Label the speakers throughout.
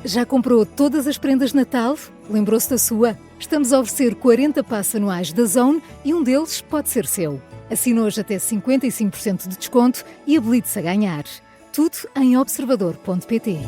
Speaker 1: Já comprou todas as prendas de Natal? Lembrou-se da sua? Estamos a oferecer 40 passes anuais da Zone e um deles pode ser seu. Assine hoje até 55% de desconto e habilite-se a ganhar. Tudo em observador.pt.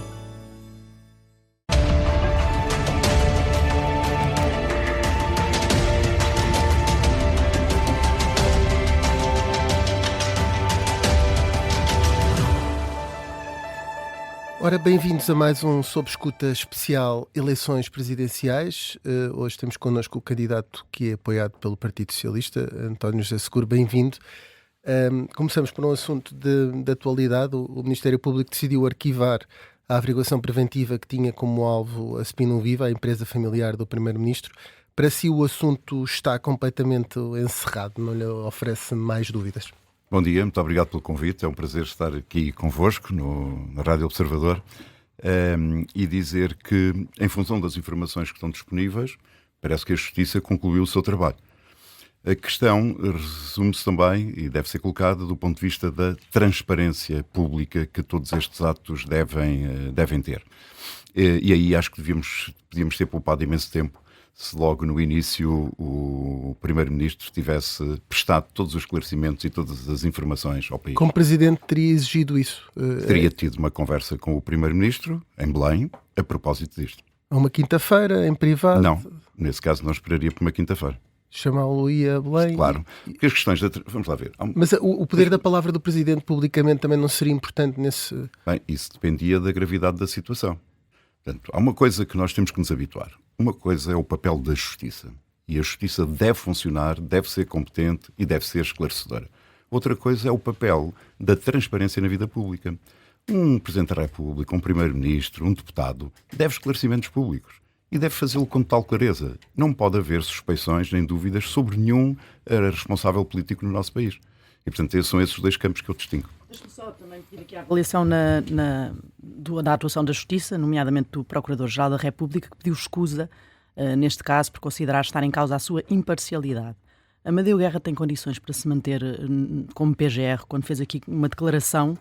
Speaker 2: Ora, bem-vindos a mais um Sob Escuta especial Eleições Presidenciais. Hoje temos connosco o candidato que é apoiado pelo Partido Socialista, António José Seguro. Bem-vindo. Começamos por um assunto de atualidade. O Ministério Público decidiu arquivar a averiguação preventiva que tinha como alvo a Spinum Viva, a empresa familiar do Primeiro-Ministro. Para si o assunto está completamente encerrado, não lhe oferece mais dúvidas?
Speaker 3: Bom dia, muito obrigado pelo convite. É um prazer estar aqui convosco na Rádio Observador e dizer que, em função das informações que estão disponíveis, parece que a Justiça concluiu o seu trabalho. A questão resume-se também, e deve ser colocada, do ponto de vista da transparência pública que todos estes atos devem ter. E aí acho que podíamos ter poupado imenso tempo se logo no início o Primeiro-Ministro tivesse prestado todos os esclarecimentos e todas as informações ao país.
Speaker 2: Como Presidente teria exigido isso?
Speaker 3: Teria tido uma conversa com o Primeiro-Ministro, em Belém, a propósito disto.
Speaker 2: Uma quinta-feira, em privado?
Speaker 3: Não, nesse caso não esperaria por uma quinta-feira.
Speaker 2: Chamá-lo-ia a Belém?
Speaker 3: Claro, porque as questões vamos lá ver.
Speaker 2: Mas o poder da palavra do Presidente publicamente também não seria importante nesse...
Speaker 3: Bem, isso dependia da gravidade da situação. Portanto, há uma coisa que nós temos que nos habituar. Uma coisa é o papel da Justiça. E a Justiça deve funcionar, deve ser competente e deve ser esclarecedora. Outra coisa é o papel da transparência na vida pública. Um Presidente da República, um Primeiro-Ministro, um deputado, deve esclarecimentos públicos. E deve fazê-lo com total clareza. Não pode haver suspeições nem dúvidas sobre nenhum responsável político no nosso país. E, portanto, são esses os dois campos que eu distingo.
Speaker 4: Deixa-me só também pedir aqui a avaliação da atuação da Justiça, nomeadamente do Procurador-Geral da República, que pediu escusa, neste caso, por considerar estar em causa a sua imparcialidade. Amadeu Guerra tem condições para se manter como PGR, quando fez aqui uma declaração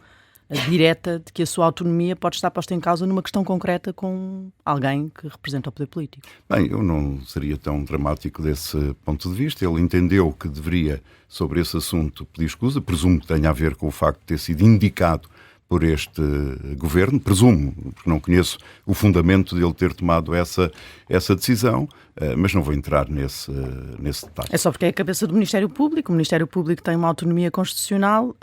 Speaker 4: direta de que a sua autonomia pode estar posta em causa numa questão concreta com alguém que representa o poder político.
Speaker 3: Bem, eu não seria tão dramático desse ponto de vista. Ele entendeu que deveria, sobre esse assunto, pedir escusa. Presumo que tenha a ver com o facto de ter sido indicado por este governo. Presumo, porque não conheço o fundamento de ele ter tomado essa decisão, mas não vou entrar nesse detalhe.
Speaker 4: É só porque é a cabeça do Ministério Público. O Ministério Público tem uma autonomia constitucional.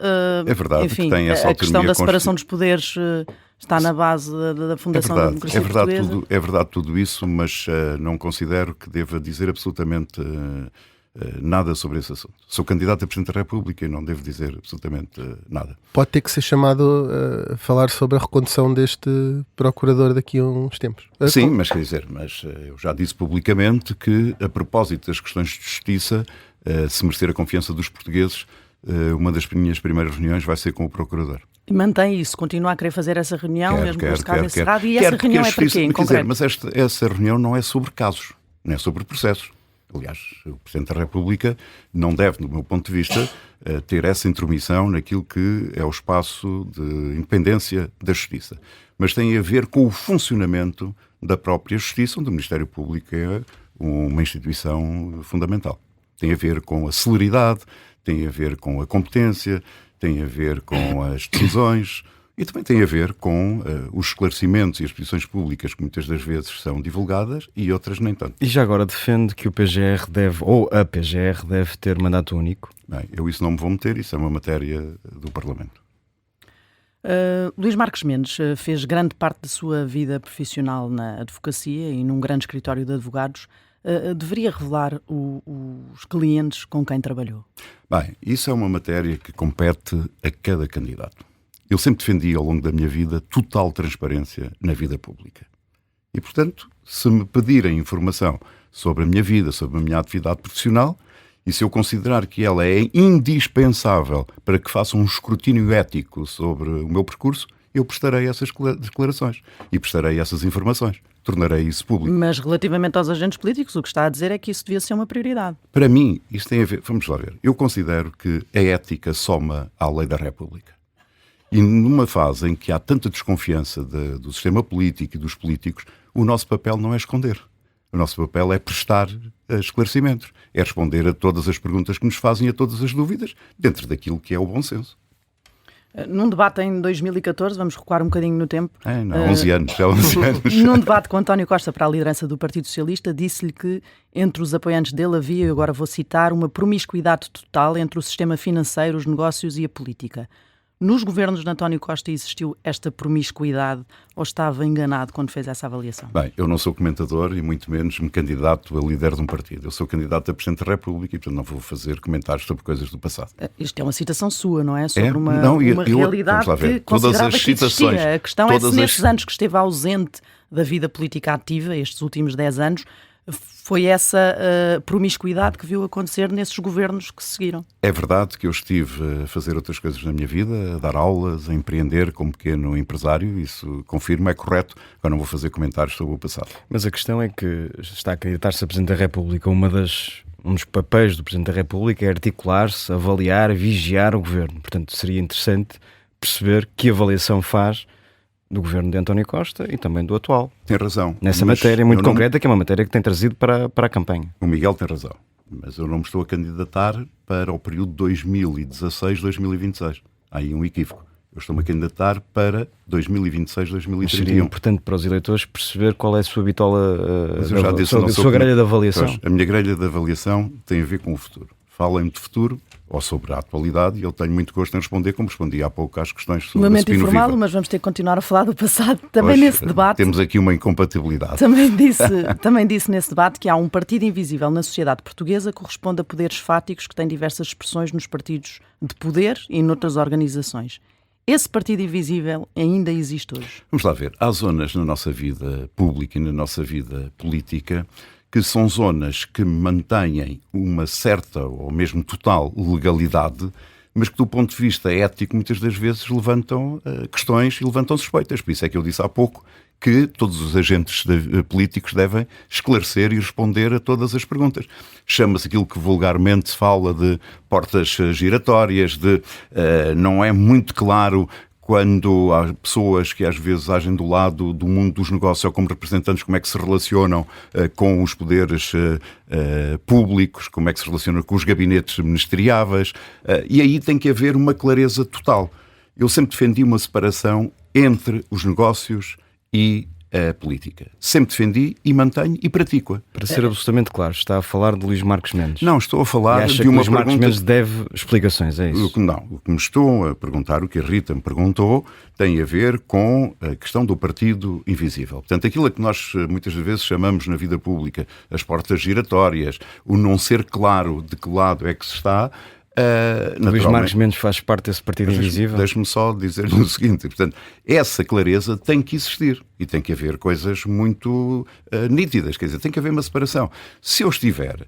Speaker 3: É verdade,
Speaker 4: enfim,
Speaker 3: que tem essa autonomia.
Speaker 4: A questão da separação dos poderes está na base da Fundação da Democracia Portuguesa.
Speaker 3: É verdade tudo isso, mas não considero que deva dizer absolutamente nada sobre esse assunto. Sou candidato a Presidente da República e não devo dizer absolutamente nada.
Speaker 2: Pode ter que ser chamado a falar sobre a recondução deste Procurador daqui a uns tempos.
Speaker 3: Sim, mas quer dizer, eu já disse publicamente que, a propósito das questões de justiça, se merecer a confiança dos portugueses, uma das minhas primeiras reuniões vai ser com o Procurador.
Speaker 4: E mantém isso, continua a querer fazer essa reunião, mesmo com este caso encerrado, e essa reunião é para quê, em concreto?
Speaker 3: Mas essa reunião não é sobre casos, não é sobre processos. Aliás, o Presidente da República não deve, do meu ponto de vista, ter essa intromissão naquilo que é o espaço de independência da Justiça. Mas tem a ver com o funcionamento da própria Justiça, onde o Ministério Público é uma instituição fundamental. Tem a ver com a celeridade, tem a ver com a competência, tem a ver com as decisões e também tem a ver com os esclarecimentos e as posições públicas que muitas das vezes são divulgadas e outras nem tanto.
Speaker 5: E já agora defende que o PGR deve, ou a PGR deve ter mandato único?
Speaker 3: Bem, eu isso não me vou meter, isso é uma matéria do Parlamento.
Speaker 4: Luís Marques Mendes fez grande parte da sua vida profissional na advocacia e num grande escritório de advogados. Deveria revelar os clientes com quem trabalhou?
Speaker 3: Bem, isso é uma matéria que compete a cada candidato. Eu sempre defendi ao longo da minha vida total transparência na vida pública. E, portanto, se me pedirem informação sobre a minha vida, sobre a minha atividade profissional, e se eu considerar que ela é indispensável para que faça um escrutínio ético sobre o meu percurso, eu prestarei essas declarações e prestarei essas informações. Tornarei isso público.
Speaker 4: Mas relativamente aos agentes políticos, o que está a dizer é que isso devia ser uma prioridade.
Speaker 3: Para mim, isso tem a ver... Vamos lá ver. Eu considero que a ética soma à lei da República. E numa fase em que há tanta desconfiança do sistema político e dos políticos, o nosso papel não é esconder. O nosso papel é prestar esclarecimentos, é responder a todas as perguntas que nos fazem, a todas as dúvidas, dentro daquilo que é o bom senso.
Speaker 4: Num debate em 2014, vamos recuar um bocadinho no tempo.
Speaker 3: 11 anos, já 11 anos.
Speaker 4: Num debate com António Costa para a liderança do Partido Socialista, disse-lhe que entre os apoiantes dele havia, e agora vou citar, uma promiscuidade total entre o sistema financeiro, os negócios e a política. Nos governos de António Costa existiu esta promiscuidade ou estava enganado quando fez essa avaliação?
Speaker 3: Bem, eu não sou comentador e muito menos me candidato a líder de um partido. Eu sou candidato a Presidente da República e, portanto, não vou fazer comentários sobre coisas do passado.
Speaker 4: Isto é uma citação sua, não é? Sobre uma
Speaker 3: realidade
Speaker 4: que considerava que existia. A questão é se nestes anos que esteve ausente da vida política ativa, estes últimos 10 anos, foi essa promiscuidade que viu acontecer nesses governos que seguiram. É
Speaker 3: verdade que eu estive a fazer outras coisas na minha vida, a dar aulas, a empreender como pequeno empresário, isso confirmo, é correto. Agora não vou fazer comentários sobre o passado.
Speaker 5: Mas a questão é que está a candidatar-se a Presidente da República. Um dos papéis do Presidente da República é articular-se, avaliar, vigiar o governo. Portanto, seria interessante perceber que avaliação faz do governo de António Costa e também do atual.
Speaker 3: Tem razão.
Speaker 5: Nessa matéria muito concreta, que é uma matéria que tem trazido para a campanha.
Speaker 3: O Miguel tem razão, mas eu não me estou a candidatar para o período 2016-2026. Há aí um equívoco. Eu estou-me a candidatar para 2026-2031.
Speaker 5: Seria importante para os eleitores perceber qual é a sua bitola, a sua grelha de avaliação.
Speaker 3: Pois, a minha grelha de avaliação tem a ver com o futuro. Falem de futuro ou sobre a atualidade e eu tenho muito gosto em responder, como respondi há pouco às questões sobre
Speaker 4: momento
Speaker 3: a Spino
Speaker 4: informal,
Speaker 3: Viva.
Speaker 4: Mas vamos ter que continuar a falar do passado. Também nesse debate...
Speaker 3: Temos aqui uma incompatibilidade.
Speaker 4: Também disse nesse debate que há um partido invisível na sociedade portuguesa que corresponde a poderes fáticos que têm diversas expressões nos partidos de poder e noutras organizações. Esse partido invisível ainda existe hoje?
Speaker 3: Vamos lá ver. Há zonas na nossa vida pública e na nossa vida política que são zonas que mantêm uma certa ou mesmo total legalidade, mas que do ponto de vista ético muitas das vezes levantam questões e levantam suspeitas. Por isso é que eu disse há pouco que todos os agentes políticos devem esclarecer e responder a todas as perguntas. Chama-se aquilo que vulgarmente se fala de portas giratórias, não é muito claro quando há pessoas que às vezes agem do lado do mundo dos negócios ou como representantes, como é que se relacionam com os poderes públicos, como é que se relacionam com os gabinetes ministeriáveis, e aí tem que haver uma clareza total. Eu sempre defendi uma separação entre os negócios e a política. Sempre defendi e mantenho e pratico-a.
Speaker 5: Para ser absolutamente claro, está a falar de Luís Marques Mendes.
Speaker 3: Não, estou a falar
Speaker 5: de
Speaker 3: uma
Speaker 5: Luís Marques Mendes deve explicações, é isso?
Speaker 3: Não, o que me estou a perguntar, o que a Rita me perguntou, tem a ver com a questão do partido invisível. Portanto, aquilo a que nós muitas vezes chamamos na vida pública as portas giratórias, o não ser claro de que lado é que se está.
Speaker 5: Luís Marques Mendes faz parte desse partido invisível?
Speaker 3: Deixe-me só dizer-lhe o seguinte, portanto, essa clareza tem que existir e tem que haver coisas muito nítidas, quer dizer, tem que haver uma separação. Se eu estiver,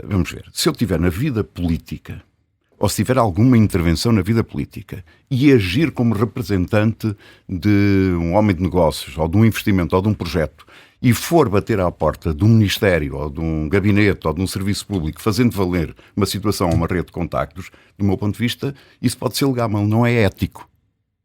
Speaker 3: vamos ver, se eu estiver na vida política ou se tiver alguma intervenção na vida política e agir como representante de um homem de negócios ou de um investimento ou de um projeto e for bater à porta de um ministério ou de um gabinete ou de um serviço público fazendo valer uma situação ou uma rede de contactos, do meu ponto de vista, isso pode ser legal, mas não é ético.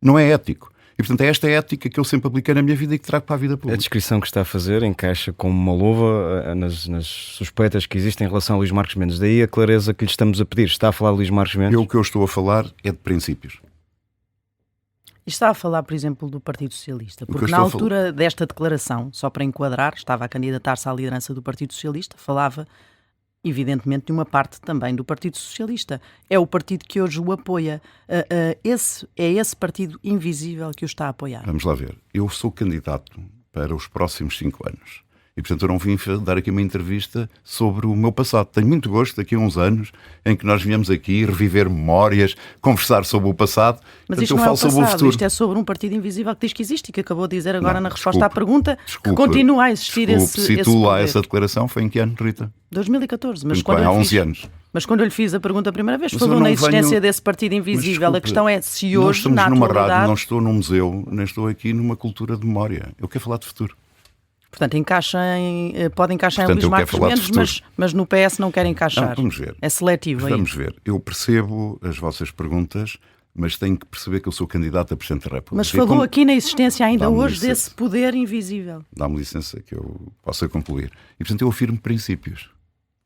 Speaker 3: Não é ético. E, portanto, é esta ética que eu sempre apliquei na minha vida e que trago para a vida pública.
Speaker 5: A descrição que está a fazer encaixa como uma luva nas suspeitas que existem em relação a Luís Marques Mendes. Daí a clareza que lhe estamos a pedir. Está a falar de Luís Marques Mendes?
Speaker 3: O que eu estou a falar é de princípios.
Speaker 4: E está a falar, por exemplo, do Partido Socialista, porque na altura desta declaração, só para enquadrar, estava a candidatar-se à liderança do Partido Socialista, falava, evidentemente, de uma parte também do Partido Socialista. É o partido que hoje o apoia. É esse partido invisível que o está a apoiar.
Speaker 3: Vamos lá ver. Eu sou candidato para os próximos 5 anos. E, portanto, eu não vim dar aqui uma entrevista sobre o meu passado. Tenho muito gosto daqui a uns anos em que nós viemos aqui reviver memórias, conversar sobre o passado.
Speaker 4: Mas
Speaker 3: portanto,
Speaker 4: isto
Speaker 3: eu
Speaker 4: não
Speaker 3: falo
Speaker 4: é o passado,
Speaker 3: sobre o futuro.
Speaker 4: Isto é sobre um partido invisível que diz que existe e que acabou de dizer agora na resposta à pergunta que continua a existir esse
Speaker 3: lá essa declaração, foi em que ano, Rita?
Speaker 4: 2014. Mas
Speaker 3: há 11 anos.
Speaker 4: Mas quando eu lhe fiz a pergunta a primeira vez, falou na existência desse partido invisível. A questão é se hoje, na atualidade...
Speaker 3: rádio, não estou num museu, nem estou aqui numa cultura de memória. Eu quero falar de futuro.
Speaker 4: Portanto, pode encaixar em Luís Marques Mendes, mas no PS não quer encaixar.
Speaker 3: Não, vamos ver.
Speaker 4: É seletivo aí.
Speaker 3: Vamos ver. Eu percebo as vossas perguntas, mas tenho que perceber que eu sou candidato a Presidente da República.
Speaker 4: Mas falou aqui na existência ainda hoje
Speaker 3: licença.
Speaker 4: desse poder invisível.
Speaker 3: Dá-me licença que eu possa concluir. E, portanto, eu afirmo princípios.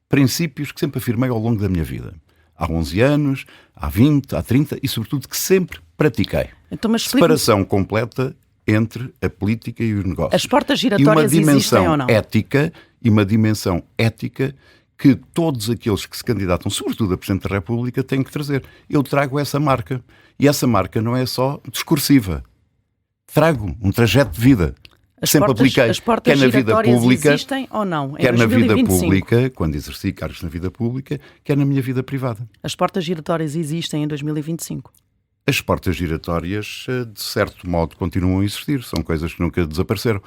Speaker 3: Princípios que sempre afirmei ao longo da minha vida. Há 11 anos, há 20, há 30 e, sobretudo, que sempre pratiquei.
Speaker 4: Então, mas
Speaker 3: separação completa entre a política e os negócios.
Speaker 4: As portas giratórias existem ou não?
Speaker 3: E uma dimensão ética que todos aqueles que se candidatam, sobretudo a Presidente da República, têm que trazer. Eu trago essa marca. E essa marca não é só discursiva. Trago um trajeto de vida. Sempre apliquei.
Speaker 4: As portas
Speaker 3: quer na vida pública,
Speaker 4: existem ou não?
Speaker 3: Quer na vida pública, quando exerci cargos na vida pública, quer na minha vida privada.
Speaker 4: As portas giratórias existem em 2025?
Speaker 3: As portas giratórias, de certo modo, continuam a existir. São coisas que nunca desapareceram.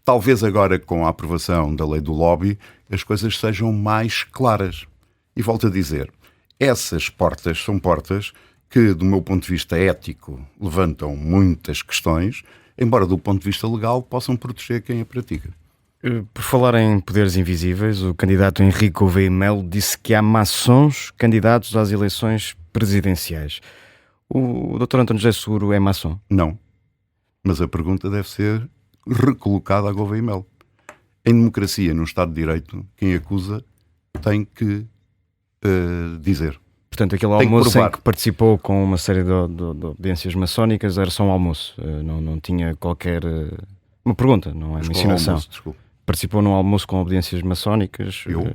Speaker 3: Talvez agora, com a aprovação da lei do lobby, as coisas sejam mais claras. E volto a dizer, essas portas são portas que, do meu ponto de vista ético, levantam muitas questões, embora do ponto de vista legal possam proteger quem a pratica.
Speaker 5: Por falar em poderes invisíveis, o candidato Henrique Gouveia Melo disse que há maçons candidatos às eleições presidenciais. O Dr. António José Seguro é maçom?
Speaker 3: Não. Mas a pergunta deve ser recolocada a Gouveia Melo. Em democracia, no Estado de Direito, quem acusa tem que dizer.
Speaker 5: Portanto, aquele almoço em que participou com uma série de audiências maçónicas era só um almoço, não tinha qualquer... Uma pergunta, não é uma insinuação.
Speaker 3: Almoço,
Speaker 5: participou num almoço com audiências maçónicas?
Speaker 3: Eu?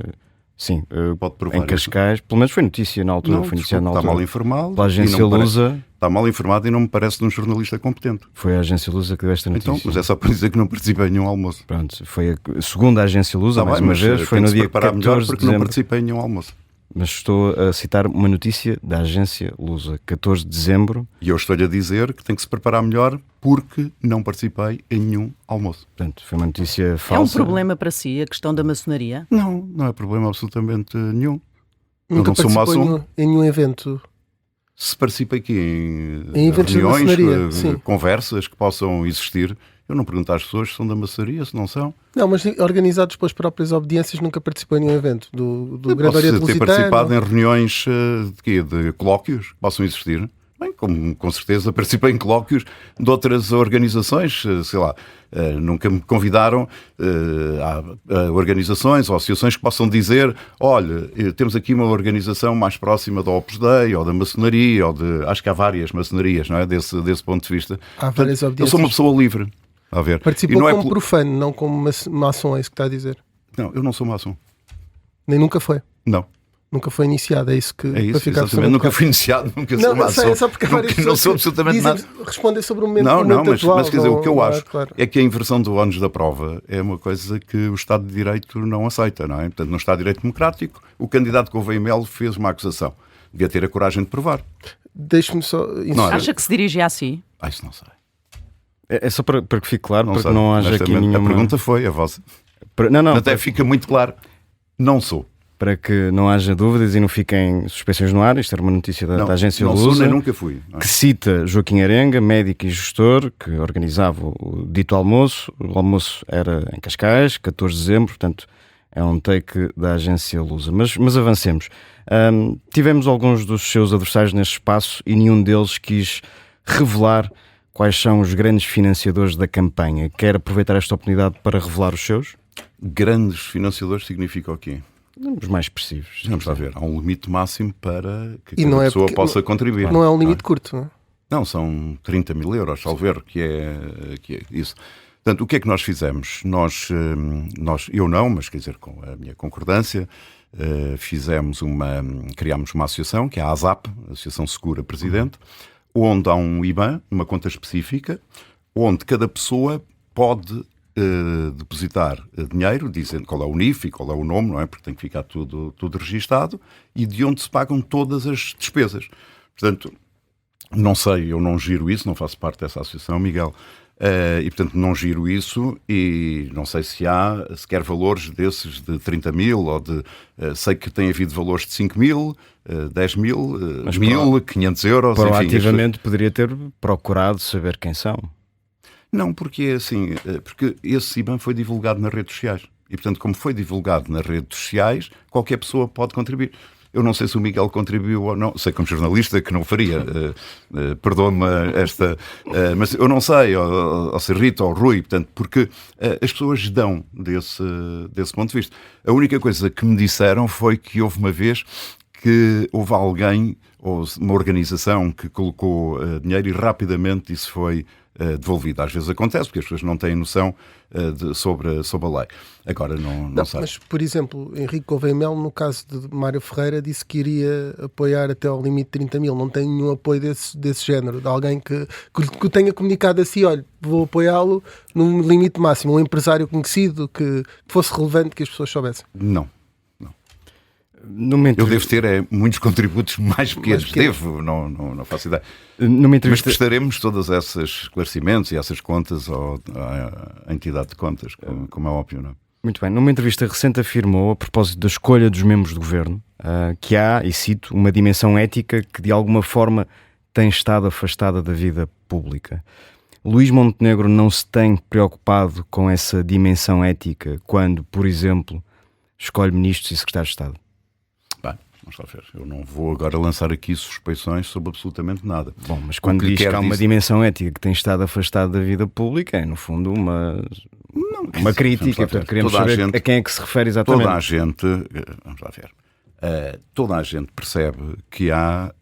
Speaker 5: Sim,
Speaker 3: pode provar
Speaker 5: em Cascais. Pelo menos foi notícia na altura.
Speaker 3: Não,
Speaker 5: foi noticiado na altura.
Speaker 3: Está mal informado.
Speaker 5: Pela agência Lusa.
Speaker 3: Está mal informado e não me parece de um jornalista competente.
Speaker 5: Foi a agência Lusa que deu esta notícia.
Speaker 3: Então, mas é só para dizer que não participei em nenhum almoço.
Speaker 5: Pronto, foi a segunda agência Lusa,
Speaker 3: Está
Speaker 5: mais
Speaker 3: bem,
Speaker 5: uma vez. Foi no dia 14
Speaker 3: melhor
Speaker 5: de
Speaker 3: porque
Speaker 5: dezembro.
Speaker 3: não participei em nenhum almoço.
Speaker 5: Mas estou a citar uma notícia da agência Lusa, 14 de dezembro.
Speaker 3: E eu estou-lhe a dizer que tem que se preparar melhor porque não participei em nenhum almoço.
Speaker 5: Portanto, foi uma notícia falsa.
Speaker 4: É um problema para si a questão da maçonaria?
Speaker 3: Não, não é problema absolutamente nenhum.
Speaker 2: Nunca
Speaker 3: eu não sou maçom.
Speaker 2: Em nenhum evento.
Speaker 3: Se participei aqui
Speaker 2: em eventos
Speaker 3: reuniões,
Speaker 2: da maçonaria,
Speaker 3: conversas que possam existir, eu não pergunto às pessoas se são da maçonaria, se não são.
Speaker 2: Não, mas organizados pelas próprias obediências, nunca participei em nenhum evento do Grande-Oriente
Speaker 3: Lusitano. Ter participado em reuniões de colóquios que possam existir. Bem, como com certeza participei em colóquios de outras organizações, sei lá, nunca me convidaram a organizações ou associações que possam dizer, olha, temos aqui uma organização mais próxima da Opus Dei ou da maçonaria, acho que há várias maçonarias, não é? Desse ponto de vista.
Speaker 2: Há várias
Speaker 3: Portanto,
Speaker 2: obediências.
Speaker 3: eu sou uma pessoa livre. A ver.
Speaker 2: Participou como profano, não como maçom, é isso que está a dizer?
Speaker 3: Não, eu não sou maçom.
Speaker 2: Nem nunca foi?
Speaker 3: Não.
Speaker 2: Nunca foi iniciado, é isso que...
Speaker 3: É isso, exatamente. Nunca fui iniciado, nunca sou maçom.
Speaker 2: Não, só porque
Speaker 3: não sou absolutamente nada.
Speaker 2: Responder sobre o momento
Speaker 3: atual. Mas quer dizer, o que eu acho
Speaker 2: claro.
Speaker 3: é que a inversão do ónus da prova é uma coisa que o Estado de Direito não aceita, não é? Portanto, no Estado de Direito Democrático, o candidato Gouveia Melo fez uma acusação. Devia ter a coragem de provar.
Speaker 2: Deixe-me só...
Speaker 4: Acha que se dirigia a si?
Speaker 3: Isso não sei.
Speaker 5: É só para que fique claro,
Speaker 3: não
Speaker 5: porque
Speaker 3: sei.
Speaker 5: não haja aqui nenhuma...
Speaker 3: A pergunta foi a vossa. Até fica muito claro. Não sou.
Speaker 5: Para que não haja dúvidas e não fiquem suspeições no ar, isto era uma notícia da agência Lusa,
Speaker 3: não sou, nem nunca fui,
Speaker 5: que cita Joaquim Arenga, médico e gestor, que organizava o dito almoço. O almoço era em Cascais, 14 de dezembro, portanto é um take da agência Lusa. Mas avancemos. Tivemos alguns dos seus adversários neste espaço e nenhum deles quis revelar quais são os grandes financiadores da campanha. Quer aproveitar esta oportunidade para revelar os seus?
Speaker 3: Grandes financiadores significa o quê?
Speaker 5: Os mais expressivos.
Speaker 3: Vamos lá ver. Há um limite máximo para que cada pessoa possa contribuir.
Speaker 2: Não é um limite curto, não é?
Speaker 3: Não, são 30 mil euros, salvo que é isso. Portanto, o que é que nós fizemos? Eu não, mas quer dizer, com a minha concordância, criámos uma associação, que é a ASAP, Associação Segura Presidente, onde há um IBAN, uma conta específica, onde cada pessoa pode depositar dinheiro, dizendo qual é o NIF e qual é o nome, não é? Porque tem que ficar tudo registado, e de onde se pagam todas as despesas. Portanto, não sei, eu não giro isso, não faço parte dessa associação, Miguel, e portanto não giro isso, e não sei se há sequer valores desses de 30 mil, ou sei que tem havido valores de 5 mil, 10 mil, 1.000, 500 euros,
Speaker 5: proativamente poderia ter procurado saber quem são.
Speaker 3: Não, porque esse IBAN foi divulgado nas redes sociais. E, portanto, como foi divulgado nas redes sociais, qualquer pessoa pode contribuir. Eu não sei se o Miguel contribuiu ou não, sei como jornalista que não faria, perdoa-me esta, mas eu não sei, ou se Rita ou Rui, portanto, porque as pessoas dão desse ponto de vista. A única coisa que me disseram foi que houve uma vez que houve alguém, ou uma organização que colocou dinheiro e rapidamente isso foi devolvido. Às vezes acontece, porque as pessoas não têm noção sobre a lei. Agora não sei.
Speaker 2: Mas, por exemplo, Henrique Gouveia Melo, no caso de Mário Ferreira, disse que iria apoiar até ao limite de 30 mil. Não tem nenhum apoio desse género, de alguém que tenha comunicado assim, olha, vou apoiá-lo num limite máximo. Um empresário conhecido que fosse relevante, que as pessoas soubessem.
Speaker 3: Não. Eu devo ter muitos contributos mais pequenos. Devo, não faço ideia. Mas prestaremos todos esses esclarecimentos e essas contas à entidade de contas, como é óbvio, não é?
Speaker 5: Muito bem. Numa entrevista recente afirmou, a propósito da escolha dos membros do governo, que há, e cito, uma dimensão ética que de alguma forma tem estado afastada da vida pública. Luís Montenegro não se tem preocupado com essa dimensão ética quando, por exemplo, escolhe ministros e secretários de Estado?
Speaker 3: Bem, vamos lá ver. Eu não vou agora lançar aqui suspeições sobre absolutamente nada.
Speaker 5: Bom, mas quando diz que há uma dimensão ética que tem estado afastada da vida pública, é no fundo uma crítica. Portanto, queremos saber a quem é que se refere exatamente.
Speaker 3: Toda a gente, vamos lá ver, toda a gente percebe que há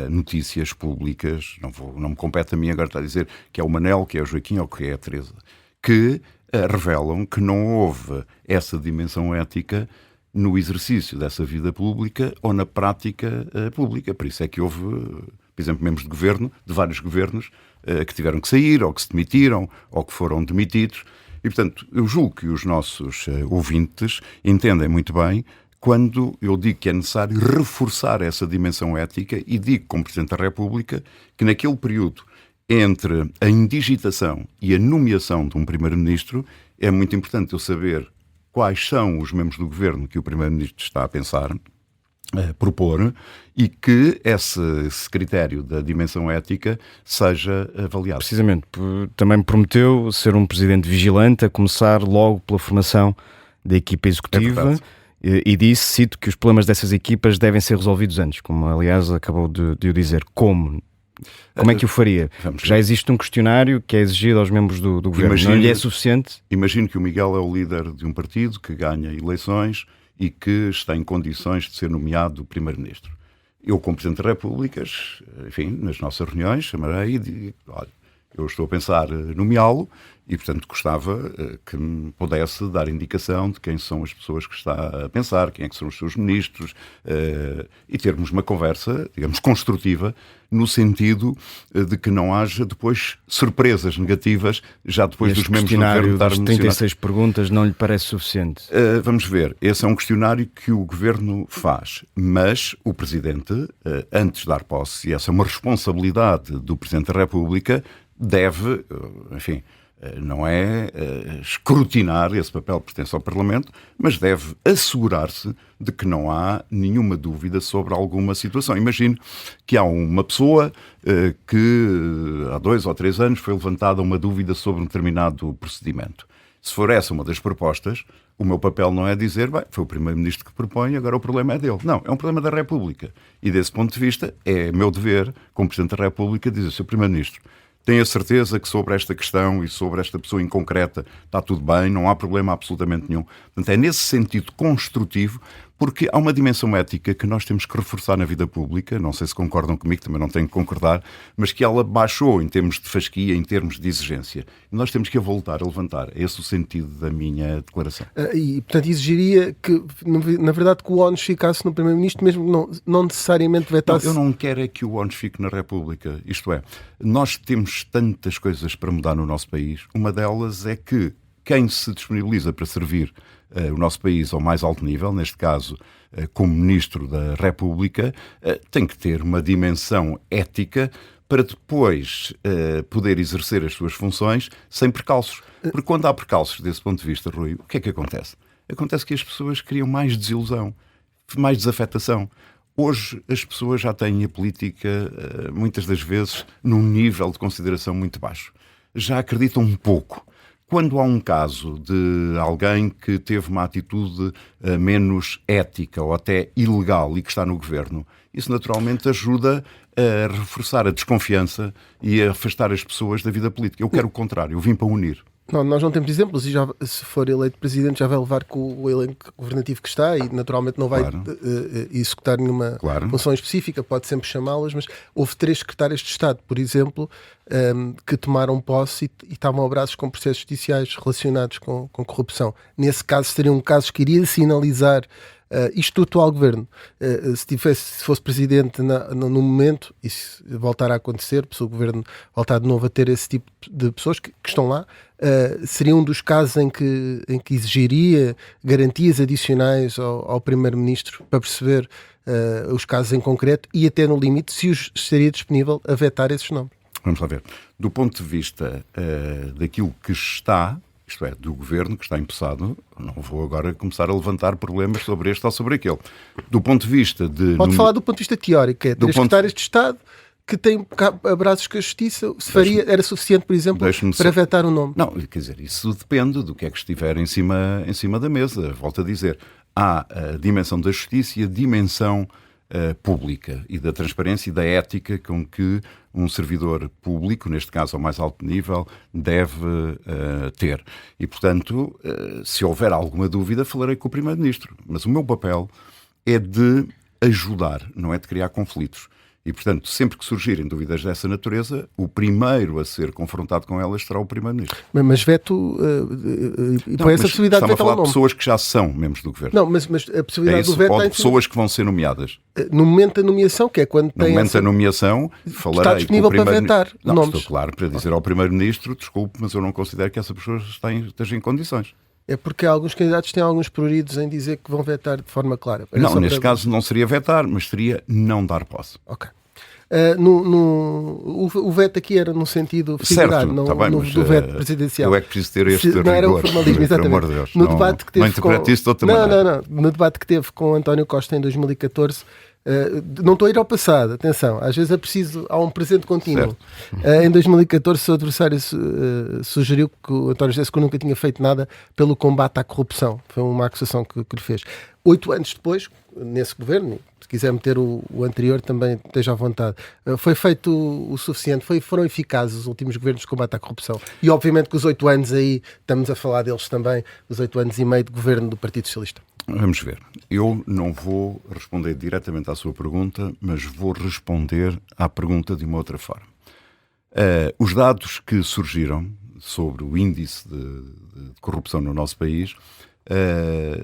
Speaker 3: notícias públicas, não me compete a mim agora estar a dizer que é o Manel, que é o Joaquim ou que é a Teresa, que revelam que não houve essa dimensão ética no exercício dessa vida pública ou na prática pública. Por isso é que houve, por exemplo, membros de governo, de vários governos, que tiveram que sair, ou que se demitiram, ou que foram demitidos. E, portanto, eu julgo que os nossos ouvintes entendem muito bem quando eu digo que é necessário reforçar essa dimensão ética e digo, como Presidente da República, que naquele período entre a indigitação e a nomeação de um Primeiro-Ministro é muito importante eu saber quais são os membros do governo que o Primeiro-Ministro está a pensar, propor, e que esse critério da dimensão ética seja avaliado.
Speaker 5: Precisamente, também prometeu ser um presidente vigilante, a começar logo pela formação da equipa executiva, e disse, cito, que os problemas dessas equipas devem ser resolvidos antes, como aliás acabou de o dizer. Como é que o faria? Já existe um questionário que é exigido aos membros do governo. Não lhe é suficiente?
Speaker 3: Imagino que o Miguel é o líder de um partido que ganha eleições e que está em condições de ser nomeado Primeiro-Ministro. Eu, como Presidente da República, enfim, nas nossas reuniões, chamarei e digo, olha, eu estou a pensar nomeá-lo e, portanto, gostava que me pudesse dar indicação de quem são as pessoas que está a pensar, quem é que são os seus ministros, e termos uma conversa, digamos, construtiva, no sentido de que não haja depois surpresas negativas, já depois dos membros do governo estar
Speaker 5: mencionados. 36 perguntas não lhe parece suficiente?
Speaker 3: Vamos ver, esse é um questionário que o governo faz, mas o Presidente, antes de dar posse, e essa é uma responsabilidade do Presidente da República, deve, enfim, não é escrutinar, esse papel pertence ao Parlamento, mas deve assegurar-se de que não há nenhuma dúvida sobre alguma situação. Imagino que há uma pessoa que há 2 ou 3 anos foi levantada uma dúvida sobre um determinado procedimento. Se for essa uma das propostas, o meu papel não é dizer, bem, foi o Primeiro-Ministro que propõe, agora o problema é dele. Não, é um problema da República. E desse ponto de vista, é meu dever, como Presidente da República, dizer, Sr. Primeiro-Ministro, tenho a certeza que sobre esta questão e sobre esta pessoa em concreta está tudo bem, não há problema absolutamente nenhum. Portanto, é nesse sentido construtivo, porque há uma dimensão ética que nós temos que reforçar na vida pública, não sei se concordam comigo, também não tenho que concordar, mas que ela baixou em termos de fasquia, em termos de exigência. E nós temos que a voltar a levantar. É esse o sentido da minha declaração.
Speaker 2: E, portanto, exigiria que, na verdade, que o ONU ficasse no Primeiro-Ministro, mesmo que não necessariamente vetasse...
Speaker 3: Não, eu não quero é que o ONU fique na República. Isto é, nós temos tantas coisas para mudar no nosso país. Uma delas é que quem se disponibiliza para servir o nosso país ao mais alto nível, neste caso como Ministro da República, tem que ter uma dimensão ética para depois poder exercer as suas funções sem percalços. Porque quando há percalços desse ponto de vista, Rui, o que é que acontece? Acontece que as pessoas criam mais desilusão, mais desafetação. Hoje as pessoas já têm a política, muitas das vezes, num nível de consideração muito baixo. Já acreditam um pouco Quando há um caso de alguém que teve uma atitude menos ética ou até ilegal e que está no governo, isso naturalmente ajuda a reforçar a desconfiança e a afastar as pessoas da vida política. Eu quero o contrário, eu vim para unir.
Speaker 2: Não, nós não temos exemplos e já, se for eleito presidente já vai levar com o elenco governativo que está e naturalmente não vai executar nenhuma função específica, pode sempre chamá-las, mas houve 3 secretários de Estado, por exemplo, que tomaram posse e estavam a braços com processos judiciais relacionados com corrupção. Nesse caso seriam casos que iria sinalizar isto do atual governo. Se fosse presidente no momento, e se voltar a acontecer, se o governo voltar de novo a ter esse tipo de pessoas que estão lá, seria um dos casos em que exigiria garantias adicionais ao primeiro-ministro para perceber os casos em concreto e até no limite se estaria disponível a vetar esses nomes.
Speaker 3: Vamos lá ver. Do ponto de vista daquilo que está, isto é, do governo que está empossado, não vou agora começar a levantar problemas sobre este ou sobre aquele. Do ponto de vista de...
Speaker 2: Pode falar do ponto de vista teórico, é 3 secretários de Estado que têm abraços com a Justiça, era suficiente, por exemplo, para vetar o nome?
Speaker 3: Não, quer dizer, isso depende do que é que estiver em cima da mesa. Volto a dizer, há a dimensão da Justiça e a dimensão pública e da transparência e da ética com que um servidor público, neste caso ao mais alto nível, deve ter. E, portanto, se houver alguma dúvida, falarei com o Primeiro-Ministro. Mas o meu papel é de ajudar, não é de criar conflitos. E, portanto, sempre que surgirem dúvidas dessa natureza, o primeiro a ser confrontado com elas será o Primeiro-Ministro.
Speaker 2: Mas veto...
Speaker 3: põe essa possibilidade de vetar o nome. Estamos a falar de pessoas que já são membros do governo.
Speaker 2: Não, mas a possibilidade do veto...
Speaker 3: Ou de pessoas que vão ser nomeadas.
Speaker 2: No momento da nomeação, que é quando tem...
Speaker 3: No momento da nomeação, falarei
Speaker 2: está disponível para vetar nomes.
Speaker 3: Estou claro para dizer ao Primeiro-Ministro, desculpe, mas eu não considero que essa pessoa esteja em condições.
Speaker 2: É porque alguns candidatos têm alguns pruridos em dizer que vão vetar de forma clara.
Speaker 3: Não, neste caso não seria vetar, mas seria não dar posse.
Speaker 2: Ok. O veto aqui era no sentido figurado, não do veto presidencial.
Speaker 3: Eu é que preciso ter este rigor.
Speaker 2: Não era o formalismo, exatamente.
Speaker 3: Deus,
Speaker 2: no debate que teve
Speaker 3: não interprete isso de outra maneira.
Speaker 2: No debate que teve com António Costa em 2014, não estou a ir ao passado, atenção, às vezes é preciso, há um presente contínuo. Em 2014 o seu adversário sugeriu que o António José Seguro nunca tinha feito nada pelo combate à corrupção. Foi uma acusação que lhe fez. 8 anos depois, nesse governo, se quiser meter o anterior também esteja à vontade, foi feito o suficiente, foram eficazes os últimos governos de combate à corrupção. E obviamente que os 8 anos aí, estamos a falar deles também, os 8 anos e meio de governo do Partido Socialista.
Speaker 3: Vamos ver. Eu não vou responder diretamente à sua pergunta, mas vou responder à pergunta de uma outra forma. Os dados que surgiram sobre o índice de corrupção no nosso país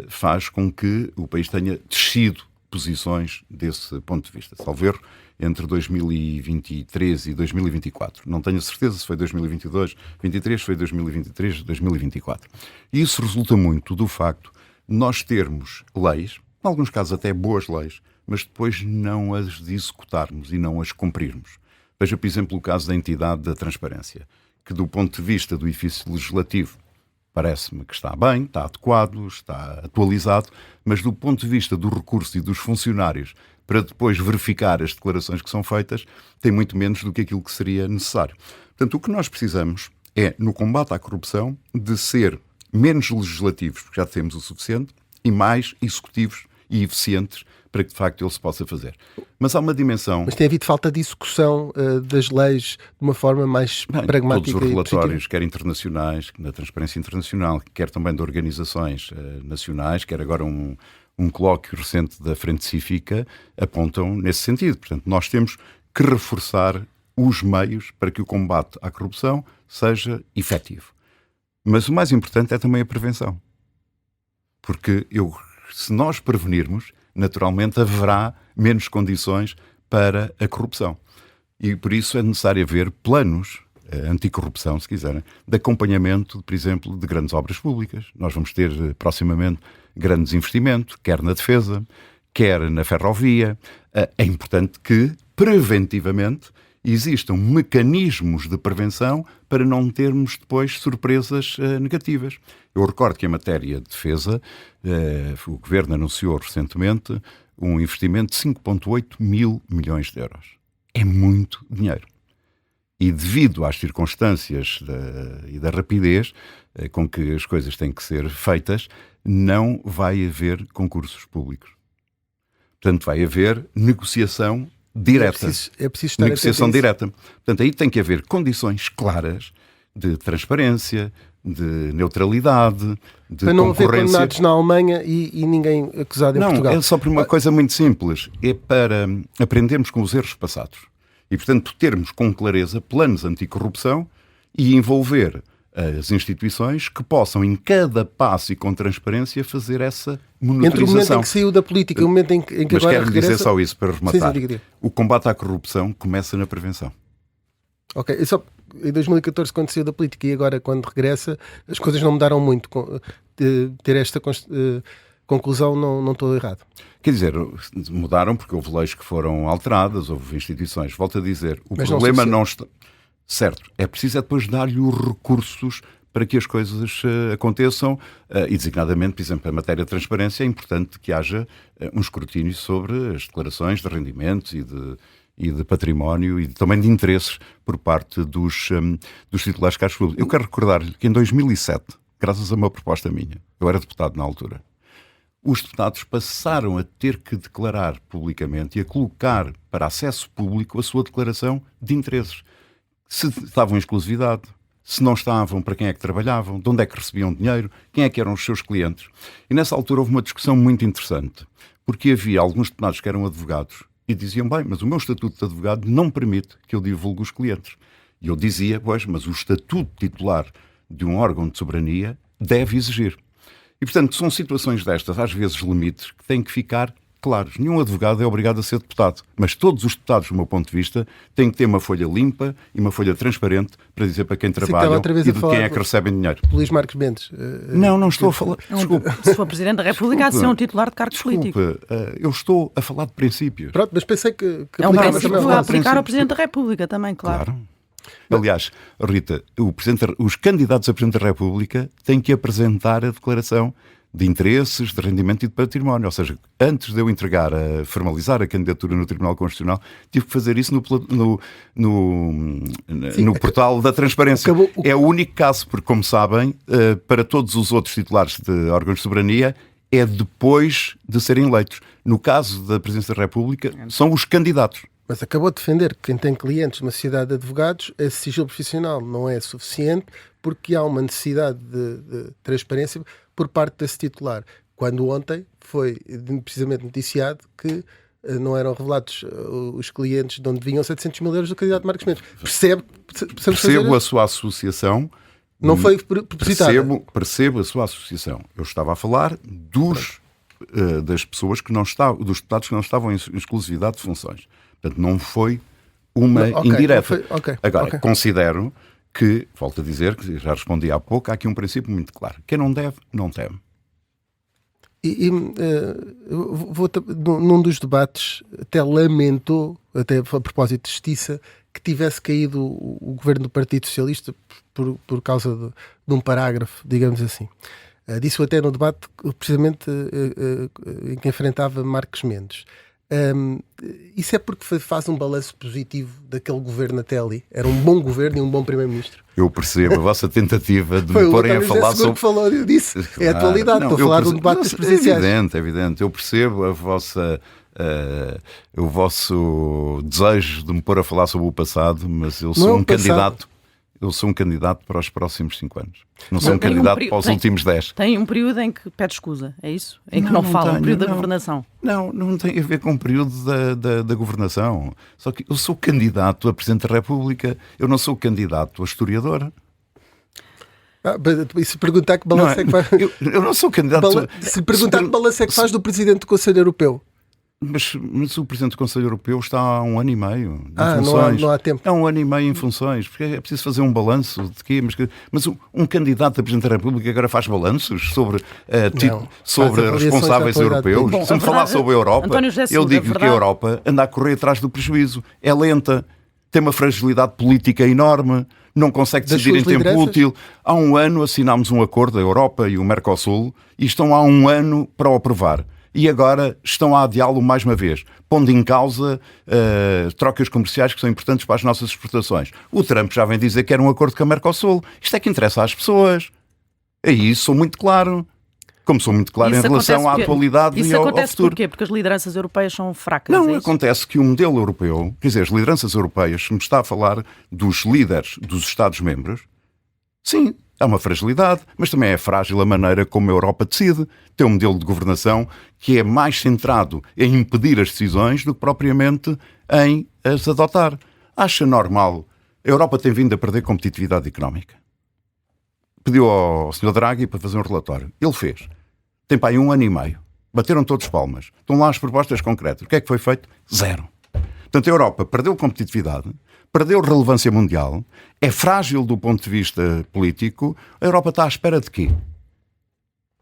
Speaker 3: faz com que o país tenha descido posições desse ponto de vista. Salvo erro, entre 2023 e 2024. Não tenho certeza se foi 2022, 2023, foi 2023, 2024. E isso resulta muito do facto de nós termos leis, em alguns casos até boas leis, mas depois não as executarmos e não as cumprirmos. Veja, por exemplo, o caso da entidade da transparência, que do ponto de vista do edifício legislativo parece-me que está bem, está adequado, está atualizado, mas do ponto de vista do recurso e dos funcionários para depois verificar as declarações que são feitas, tem muito menos do que aquilo que seria necessário. Portanto, o que nós precisamos é, no combate à corrupção, de ser menos legislativos, porque já temos o suficiente, e mais executivos e eficientes para que, de facto, ele se possa fazer. Mas há uma dimensão...
Speaker 2: Mas tem havido falta de execução das leis de uma forma mais pragmática.
Speaker 3: Todos os relatórios, quer internacionais, na Transparência Internacional, quer também de organizações nacionais, quer agora um colóquio recente da Frente Cívica, apontam nesse sentido. Portanto, nós temos que reforçar os meios para que o combate à corrupção seja efetivo. Mas o mais importante é também a prevenção. Porque se nós prevenirmos, naturalmente haverá menos condições para a corrupção. E por isso é necessário haver planos anticorrupção, se quiserem, de acompanhamento, por exemplo, de grandes obras públicas. Nós vamos ter proximamente grandes investimentos, quer na defesa, quer na ferrovia. É importante que, preventivamente, existam mecanismos de prevenção para não termos depois surpresas negativas. Eu recordo que em matéria de defesa, o Governo anunciou recentemente um investimento de 5,8 mil milhões de euros. É muito dinheiro. e devido às circunstâncias e da rapidez com que as coisas têm que ser feitas, não vai haver concursos públicos. Portanto, vai haver negociação direta.
Speaker 2: É preciso estar
Speaker 3: negociação direta. Portanto, aí tem que haver condições claras de transparência, de neutralidade, de
Speaker 2: para não haver
Speaker 3: concorrência.
Speaker 2: condenados na Alemanha e ninguém acusado em Portugal.
Speaker 3: Não, é só por uma coisa muito simples. É para aprendermos com os erros passados. E, portanto, termos com clareza planos anticorrupção e envolver as instituições que possam, em cada passo e com transparência, fazer essa monitorização.
Speaker 2: Entre o momento em que saiu da política e o momento em que
Speaker 3: Mas
Speaker 2: agora
Speaker 3: quero dizer só isso para rematar.
Speaker 2: Sim, diga.
Speaker 3: O combate à corrupção começa na prevenção.
Speaker 2: Ok, e só em 2014 quando saiu da política e agora quando regressa as coisas não mudaram muito. Ter esta conclusão não estou errado.
Speaker 3: Quer dizer, mudaram porque houve leis que foram alteradas, houve instituições. Volto a dizer, o
Speaker 2: Mas
Speaker 3: problema não está... Certo, é preciso depois dar-lhe os recursos para que as coisas aconteçam e, designadamente, por exemplo, em matéria de transparência, é importante que haja um escrutínio sobre as declarações de rendimentos e de património e também de interesses por parte dos titulares de cargos públicos. Eu quero recordar-lhe que em 2007, graças a uma proposta minha, eu era deputado na altura, os deputados passaram a ter que declarar publicamente e a colocar para acesso público a sua declaração de interesses. Se estavam em exclusividade, se não estavam, para quem é que trabalhavam, de onde é que recebiam dinheiro, quem é que eram os seus clientes. E nessa altura houve uma discussão muito interessante, porque havia alguns deputados que eram advogados e diziam, bem, mas o meu estatuto de advogado não permite que eu divulgue os clientes. E eu dizia, pois, mas o estatuto titular de um órgão de soberania deve exigir. E, portanto, são situações destas, às vezes limites, que têm que ficar claros. Nenhum advogado é obrigado a ser deputado, mas todos os deputados, do meu ponto de vista, têm que ter uma folha limpa e uma folha transparente para dizer para quem trabalham e de quem é que recebem dinheiro.
Speaker 2: Luís Marques Mendes.
Speaker 3: Não estou a falar... Desculpe.
Speaker 4: Se for Presidente da República, há de ser um titular de cargos políticos.
Speaker 3: Eu estou a falar de princípios.
Speaker 2: Pronto, mas pensei que
Speaker 4: é um
Speaker 2: aplicava
Speaker 4: princípio
Speaker 2: também
Speaker 4: a aplicar ao Presidente da República também, claro.
Speaker 3: Aliás, Rita, os candidatos a Presidente da República têm que apresentar a declaração de interesses, de rendimento e de património. Ou seja, antes de eu formalizar a candidatura no Tribunal Constitucional, tive que fazer isso no portal da transparência. É o único caso, porque, como sabem, para todos os outros titulares de órgãos de soberania, é depois de serem eleitos. No caso da Presidência da República, são os candidatos.
Speaker 2: Mas acabou de defender que quem tem clientes numa sociedade de advogados, esse sigilo profissional não é suficiente porque há uma necessidade de transparência por parte desse titular. Quando ontem foi precisamente noticiado que não eram revelados os clientes de onde vinham 700 mil euros do candidato Marcos Mendes.
Speaker 3: Percebo a sua associação.
Speaker 2: Não foi propositada.
Speaker 3: Percebo a sua associação. Eu estava a falar das pessoas que não estavam, dos deputados que não estavam em exclusividade de funções. Portanto, não foi uma indireta. Agora, considero que, volto a dizer, que já respondi há pouco, há aqui um princípio muito claro. Quem não deve, não teme.
Speaker 2: Num dos debates, até lamentou, até a propósito de justiça, que tivesse caído o governo do Partido Socialista por causa de um parágrafo, digamos assim. Disse-o até no debate, precisamente em que enfrentava Marcos Mendes. Isso é porque faz um balanço positivo daquele governo até ali? Era um bom governo e um bom primeiro-ministro?
Speaker 3: Eu percebo a vossa tentativa de me porem a falar sobre...
Speaker 2: falou disso. É a atualidade. Estou a falar de um debate dos presidenciais.
Speaker 3: É evidente. Eu percebo o vosso desejo de me pôr a falar sobre o passado, mas eu sou um candidato. Eu sou um candidato para os próximos 5 anos. Não sou um candidato para os últimos 10.
Speaker 4: Tem um período em que pede escusa, é isso? Em que não fala, um período da governação.
Speaker 3: Não tem a ver com o período da governação. Só que eu sou candidato a Presidente da República, eu não sou candidato a historiador.
Speaker 2: E se perguntar que balanço é que faz...
Speaker 3: Eu não sou candidato...
Speaker 2: Se perguntar que balanço é que faz do Presidente do Conselho Europeu?
Speaker 3: Mas o Presidente do Conselho Europeu está há 1 ano e meio em funções.
Speaker 2: Não há tempo.
Speaker 3: É 1 ano e meio em funções. Porque é preciso fazer um balanço de quê? Mas um candidato a Presidente da República agora faz balanços sobre responsáveis europeus.
Speaker 4: Bom,
Speaker 3: se me falar sobre a Europa, eu digo que a Europa anda a correr atrás do prejuízo. É lenta, tem uma fragilidade política enorme, não consegue decidir em tempo útil. Há 1 ano assinámos um acordo, a Europa e o Mercosul, e estão há 1 ano para o aprovar. e agora estão a adiá-lo mais uma vez, pondo em causa trocas comerciais que são importantes para as nossas exportações. O Trump já vem dizer que era um acordo com a Mercosul. Isto é que interessa às pessoas. Aí sou muito claro. Como sou muito claro em relação à atualidade e ao futuro. Isso acontece
Speaker 4: porquê? Porque as lideranças europeias são fracas?
Speaker 3: Não, acontece que o modelo europeu, quer dizer, as lideranças europeias, se me está a falar dos líderes dos Estados-membros, sim, há uma fragilidade, mas também é frágil a maneira como a Europa decide. Tem um modelo de governação que é mais centrado em impedir as decisões do que propriamente em as adotar. Acha normal? A Europa tem vindo a perder competitividade económica. Pediu ao Sr. Draghi para fazer um relatório. Ele fez. Tem para aí 1 ano e meio. Bateram todos palmas. Estão lá as propostas concretas. O que é que foi feito? Zero. Portanto, a Europa perdeu competitividade, perdeu relevância mundial, é frágil do ponto de vista político. A Europa está à espera de quê?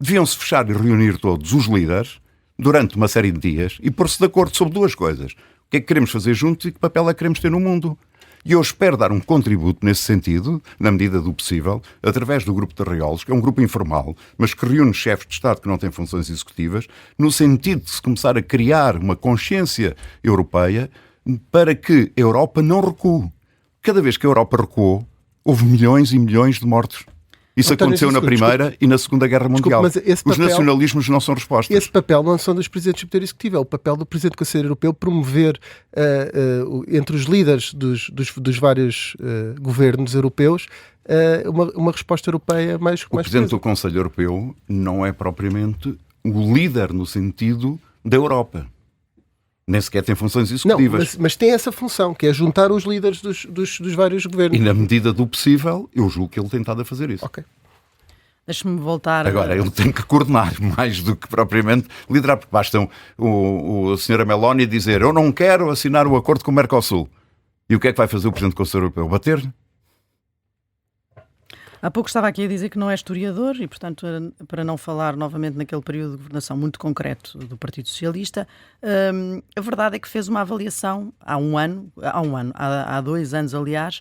Speaker 3: Deviam-se fechar e reunir todos os líderes durante uma série de dias e pôr-se de acordo sobre 2 coisas. O que é que queremos fazer juntos e que papel é que queremos ter no mundo? E eu espero dar um contributo nesse sentido, na medida do possível, através do Grupo de Arraiolos, que é um grupo informal, mas que reúne chefes de Estado que não têm funções executivas, no sentido de se começar a criar uma consciência europeia para que a Europa não recue. Cada vez que a Europa recuou, houve milhões e milhões de mortos. Isso aconteceu na Primeira e na Segunda Guerra Mundial. Os nacionalismos não são respostas.
Speaker 2: Esse papel não são dos presidentes do Poder Executivo, é o papel do Presidente do Conselho Europeu promover entre os líderes dos vários governos europeus uma resposta europeia mais
Speaker 3: O Presidente do Conselho Europeu não é propriamente o líder no sentido da Europa. Nem sequer tem funções executivas.
Speaker 2: Não, mas tem essa função, que é juntar os líderes dos vários governos.
Speaker 3: E na medida do possível, eu julgo que ele tem estado a fazer isso.
Speaker 2: Ok.
Speaker 4: Deixa-me voltar...
Speaker 3: Agora, ele tem que coordenar mais do que propriamente liderar, porque basta o Sr. Meloni dizer: eu não quero assinar o acordo com o Mercosul. E o que é que vai fazer o Presidente do Conselho Europeu? Bater-lhe?
Speaker 4: Há pouco estava aqui a dizer que não é historiador e, portanto, para não falar novamente naquele período de governação muito concreto do Partido Socialista, a verdade é que fez uma avaliação há 2 anos, aliás,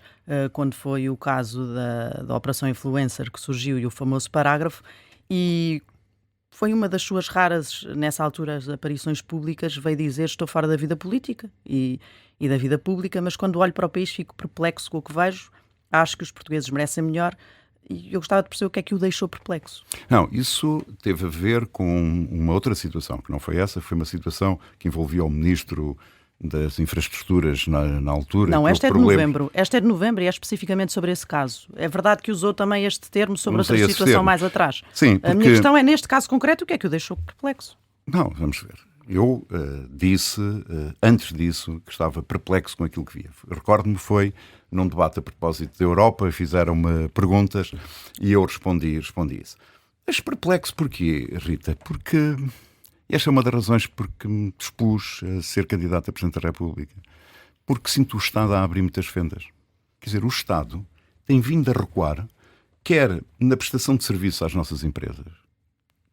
Speaker 4: quando foi o caso da Operação Influencer que surgiu e o famoso parágrafo, e foi uma das suas raras, nessa altura, aparições públicas, veio dizer: estou fora da vida política e da vida pública, mas quando olho para o país fico perplexo com o que vejo, acho que os portugueses merecem melhor. E eu gostava de perceber o que é que o deixou perplexo.
Speaker 3: Não, isso teve a ver com uma outra situação, que não foi essa, foi uma situação que envolvia o Ministro das Infraestruturas na altura.
Speaker 4: Não, esta é de novembro. Esta é de novembro e é especificamente sobre esse caso. É verdade que usou também este termo sobre outra situação mais atrás.
Speaker 3: Sim, porque...
Speaker 4: A minha questão é, neste caso concreto, o que é que o deixou perplexo?
Speaker 3: Não, vamos ver. Eu disse, antes disso, que estava perplexo com aquilo que via. Recordo-me, foi num debate a propósito da Europa, fizeram-me perguntas e eu respondi isso. Mas perplexo porquê, Rita? Porque esta é uma das razões porque me dispus a ser candidato a Presidente da República. Porque sinto o Estado a abrir muitas fendas. Quer dizer, o Estado tem vindo a recuar, quer na prestação de serviço às nossas empresas.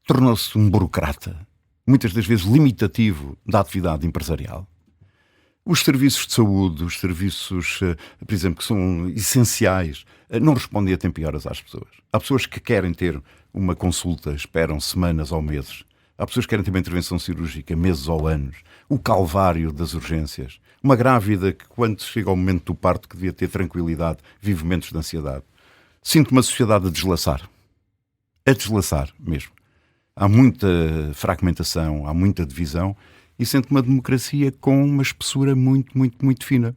Speaker 3: Tornou-se um burocrata, muitas das vezes limitativo da atividade empresarial. Os serviços de saúde, os serviços, por exemplo, que são essenciais, não respondem a tempo e horas às pessoas. Há pessoas que querem ter uma consulta, esperam semanas ou meses. Há pessoas que querem ter uma intervenção cirúrgica, meses ou anos. O calvário das urgências. Uma grávida que, quando chega ao momento do parto, que devia ter tranquilidade, vive momentos de ansiedade. Sinto uma sociedade a deslaçar. A deslaçar mesmo. Há muita fragmentação, há muita divisão e sinto uma democracia com uma espessura muito, muito, muito fina.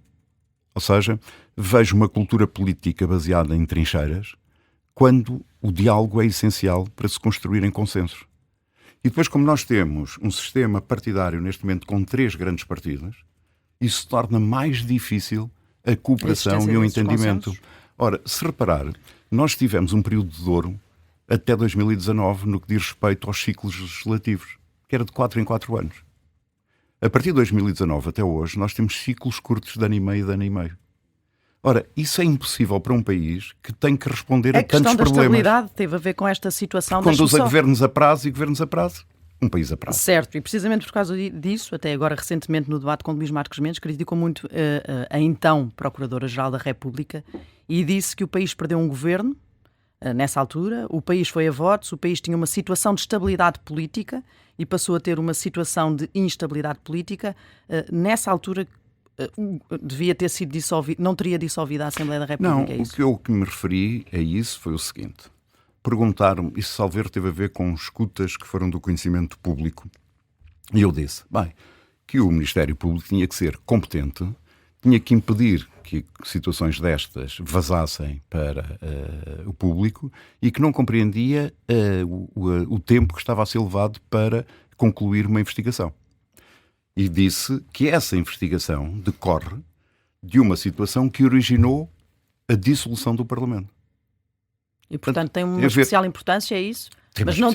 Speaker 3: Ou seja, vejo uma cultura política baseada em trincheiras quando o diálogo é essencial para se construírem consensos. E depois, como nós temos um sistema partidário neste momento com 3 grandes partidos, isso torna mais difícil a cooperação e o entendimento. Consensos. Ora, se reparar, nós tivemos um período de ouro até 2019 no que diz respeito aos ciclos legislativos, que era de 4 em 4 anos. A partir de 2019 até hoje, nós temos ciclos curtos de ano e meio e de ano e meio. Ora, isso é impossível para um país que tem que responder a tantos problemas. A questão da estabilidade
Speaker 4: teve a ver com esta situação.
Speaker 3: Conduz a governos a prazo e governos a prazo. Um país a prazo.
Speaker 4: Certo, e precisamente por causa disso, até agora recentemente no debate com Luís Marques Mendes, criticou muito a então Procuradora-Geral da República e disse que o país perdeu um governo nessa altura. O país foi a votos, o país tinha uma situação de estabilidade política e passou a ter uma situação de instabilidade política. Nessa altura devia ter sido dissolvido, não teria dissolvido a Assembleia da República?
Speaker 3: Não, o que me referi a isso foi o seguinte. Perguntaram-me, isso salvo erro teve a ver com escutas que foram do conhecimento público. E eu disse, bem, que o Ministério Público tinha que ser competente, tinha que impedir que situações destas vazassem para o público e que não compreendia o tempo que estava a ser levado para concluir uma investigação. E disse que essa investigação decorre de uma situação que originou a dissolução do Parlamento.
Speaker 4: E, portanto, tem uma especial importância, é isso?
Speaker 3: Mas não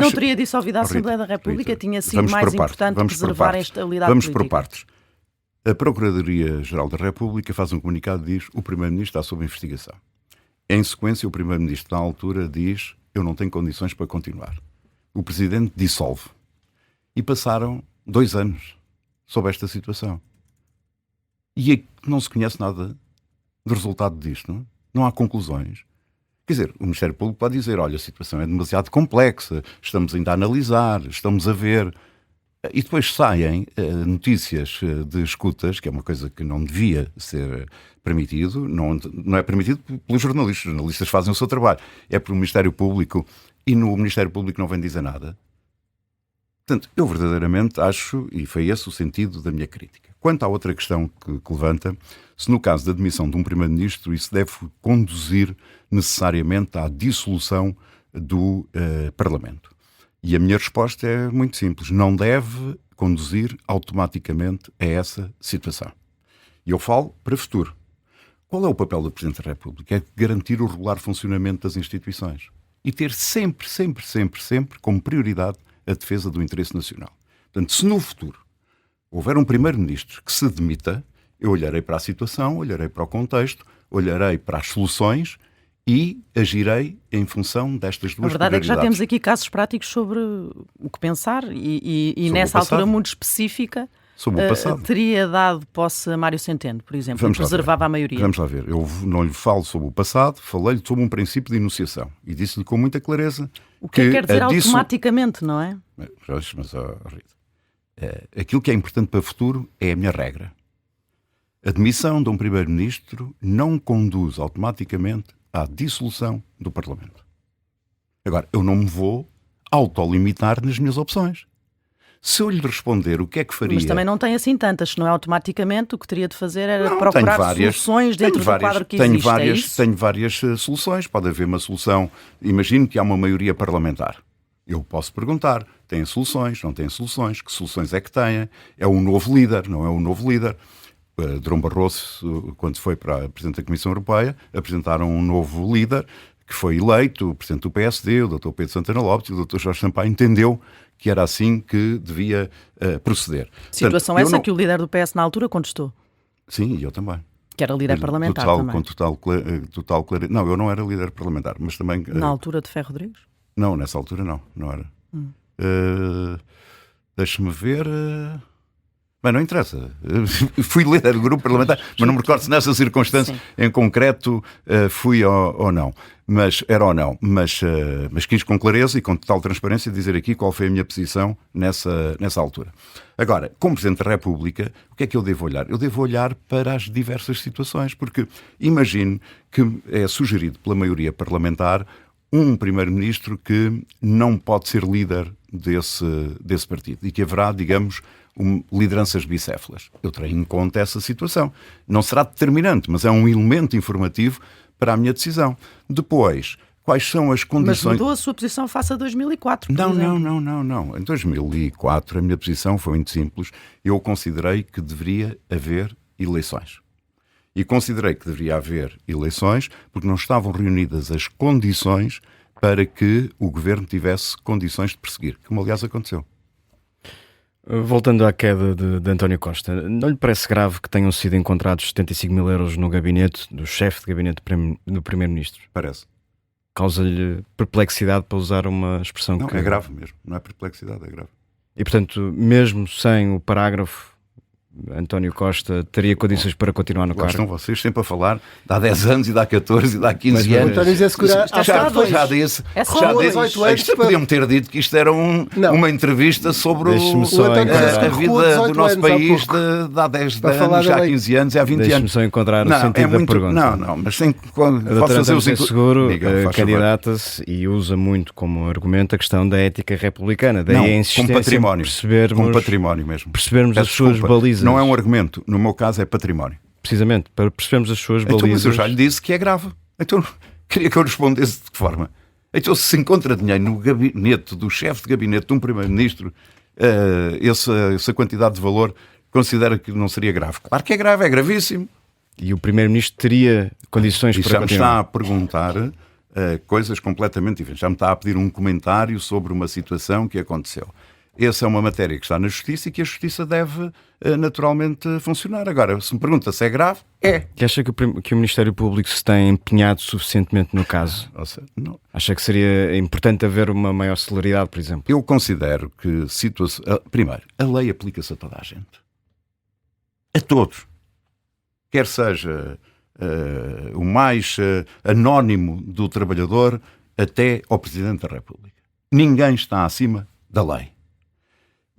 Speaker 4: teria dissolvido a Assembleia da República, tinha sido mais importante preservar a estabilidade política.
Speaker 3: Vamos por partes. A Procuradoria-Geral da República faz um comunicado e diz o Primeiro-Ministro está sob investigação. Em sequência, o Primeiro-Ministro, na altura, diz eu não tenho condições para continuar. O Presidente dissolve. E passaram 2 anos sob esta situação. E não se conhece nada do resultado disto. Não há conclusões. Quer dizer, o Ministério Público pode dizer, olha, a situação é demasiado complexa, estamos ainda a analisar, estamos a ver. E depois saem notícias de escutas, que é uma coisa que não devia ser permitido, não é permitido pelos jornalistas. Os jornalistas fazem o seu trabalho. É pelo Ministério Público e no Ministério Público não vem dizer nada. Portanto, eu verdadeiramente acho, e foi esse o sentido da minha crítica. Quanto à outra questão que levanta, se no caso da demissão de um Primeiro-Ministro isso deve conduzir necessariamente à dissolução do Parlamento. E a minha resposta é muito simples. Não deve conduzir automaticamente a essa situação. E eu falo para o futuro. Qual é o papel do Presidente da República? É garantir o regular funcionamento das instituições. E ter sempre como prioridade a defesa do interesse nacional. Portanto, se no futuro houver um Primeiro-Ministro que se demita, eu olharei para a situação, olharei para o contexto, olharei para as soluções e agirei em função destas duas prioridades.
Speaker 4: A verdade é que já temos aqui casos práticos sobre o que pensar e nessa altura muito específica
Speaker 3: sobre o passado.
Speaker 4: Teria dado posse a Mário Centeno, por exemplo, e preservava a maioria.
Speaker 3: Vamos lá ver. Eu não lhe falo sobre o passado, falei-lhe sobre um princípio de enunciação e disse-lhe com muita clareza
Speaker 4: o que quer dizer automaticamente, não é?
Speaker 3: Mas Rita, aquilo que é importante para o futuro é a minha regra. A demissão de um Primeiro-Ministro não conduz automaticamente à dissolução do Parlamento. Agora, eu não me vou autolimitar nas minhas opções. Se eu lhe responder o que é que faria...
Speaker 4: Mas também não tem assim tantas, não é automaticamente, o que teria de fazer era procurar soluções dentro do quadro que existe.
Speaker 3: Tenho várias soluções, pode haver uma solução, imagino que há uma maioria parlamentar. Eu posso perguntar, têm soluções, não têm soluções, que soluções é que têm? É um novo líder, não é um novo líder? Durão Barroso, quando foi para Presidente da Comissão Europeia, apresentaram um novo líder que foi eleito, o Presidente do PSD, o Dr. Pedro Santana Lopes, e o Dr. Jorge Sampaio entendeu que era assim que devia proceder.
Speaker 4: Situação
Speaker 3: Portanto,
Speaker 4: essa que o líder do PS na altura contestou.
Speaker 3: Sim, e eu também.
Speaker 4: Que era líder parlamentar também.
Speaker 3: Com total clareza. Não, eu não era líder parlamentar, mas também...
Speaker 4: Na altura de Ferro Rodrigues?
Speaker 3: Não, nessa altura não era. Deixa-me ver... Bem, não interessa. Fui líder do grupo parlamentar, mas não me recordo se nessa circunstância em concreto fui ou não. Mas era ou não. Mas quis com clareza e com total transparência dizer aqui qual foi a minha posição nessa altura. Agora, como Presidente da República, o que é que eu devo olhar? Eu devo olhar para as diversas situações, porque imagino que é sugerido pela maioria parlamentar um Primeiro-Ministro que não pode ser líder desse partido e que haverá, digamos, lideranças bicéfalas. Eu terei em conta essa situação. Não será determinante, mas é um elemento informativo para a minha decisão. Depois, quais são as condições...
Speaker 4: Mas mudou a sua posição face a 2004, por
Speaker 3: exemplo?
Speaker 4: Não.
Speaker 3: Em 2004 a minha posição foi muito simples. Eu considerei que deveria haver eleições. E considerei que deveria haver eleições porque não estavam reunidas as condições para que o governo tivesse condições de perseguir, como aliás aconteceu.
Speaker 5: Voltando à queda de António Costa, não lhe parece grave que tenham sido encontrados 75 mil euros no gabinete do chefe de gabinete do Primeiro-Ministro?
Speaker 3: Parece.
Speaker 5: Causa-lhe perplexidade, para usar uma expressão
Speaker 3: que... Não, é grave mesmo. Não é perplexidade, é grave.
Speaker 5: E, portanto, mesmo sem o parágrafo António Costa teria condições para continuar no cargo?
Speaker 3: Estão vocês sempre a falar de há 10 anos e de há 14 e de há 15 anos.
Speaker 2: António José Segura,
Speaker 3: Já disse. Podiam ter dito que isto era uma entrevista sobre a vida do nosso país de há 10 anos, já há 15 anos e há 20 anos.
Speaker 5: Deixe-me só encontrar o sentido da pergunta.
Speaker 3: Não, mas tem que
Speaker 5: fazer o Seguro candidata-se e usa muito como argumento a questão da ética republicana. Daí a insistência
Speaker 3: com património mesmo.
Speaker 5: Percebermos as suas balizas.
Speaker 3: Não é um argumento, no meu caso é património.
Speaker 5: Precisamente, para percebermos as suas balizas.
Speaker 3: Mas eu já lhe disse que é grave. Então, queria que eu respondesse de que forma? Então, se encontra dinheiro no gabinete do chefe de gabinete de um primeiro-ministro, essa quantidade de valor, considera que não seria grave? Claro que é grave, é gravíssimo.
Speaker 5: E o primeiro-ministro teria condições para
Speaker 3: já me está a perguntar coisas completamente diferentes. Já me está a pedir um comentário sobre uma situação que aconteceu. Essa é uma matéria que está na Justiça e que a Justiça deve naturalmente funcionar. Agora, se me pergunta se é grave, é.
Speaker 5: E acha que o Ministério Público se tem empenhado suficientemente no caso?
Speaker 3: Não.
Speaker 5: Acha que seria importante haver uma maior celeridade, por exemplo?
Speaker 3: Eu considero que primeiro, a lei aplica-se a toda a gente. A todos. Quer seja o mais anónimo do trabalhador até ao Presidente da República. Ninguém está acima da lei.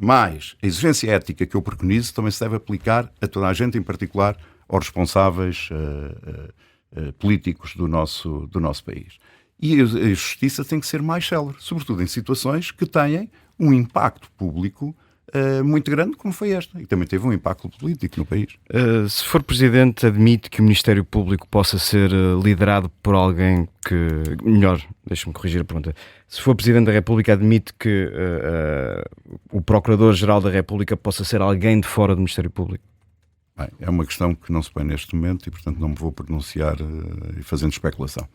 Speaker 3: Mas a exigência ética que eu preconizo também se deve aplicar a toda a gente, em particular aos responsáveis políticos do nosso país. E a justiça tem que ser mais célere, sobretudo em situações que têm um impacto público muito grande, como foi esta, e também teve um impacto político no país.
Speaker 5: Se for Presidente, admite que o Ministério Público possa ser liderado por alguém que... Melhor, deixa-me corrigir a pergunta. Se for Presidente da República, admite que o Procurador-Geral da República possa ser alguém de fora do Ministério Público?
Speaker 3: Bem, é uma questão que não se põe neste momento e, portanto, não me vou pronunciar fazendo especulação.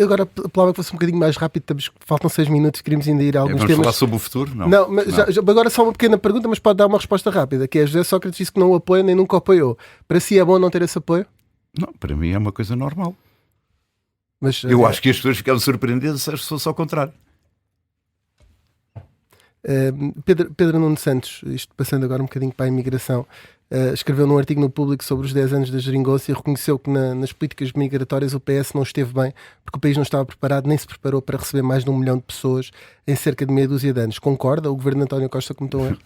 Speaker 2: Agora apelava que fosse um bocadinho mais rápido, faltam 6 minutos, queríamos ainda ir a alguns temas.
Speaker 3: Vamos falar sobre o futuro?
Speaker 2: Não, mas não. Agora só uma pequena pergunta, mas pode dar uma resposta rápida, que é: José Sócrates disse que não o apoia nem nunca o apoiou. Para si é bom não ter esse apoio?
Speaker 3: Não, para mim é uma coisa normal.
Speaker 2: Mas,
Speaker 3: eu acho que as pessoas ficaram surpreendidas se fosse ao contrário.
Speaker 2: Pedro Nuno Santos, isto passando agora um bocadinho para a imigração, escreveu num artigo no Público sobre os 10 anos da geringonça e reconheceu que nas políticas migratórias o PS não esteve bem porque o país não estava preparado, nem se preparou para receber mais de 1 milhão de pessoas em cerca de meia dúzia de anos. Concorda? O governo de António Costa cometeu um erro?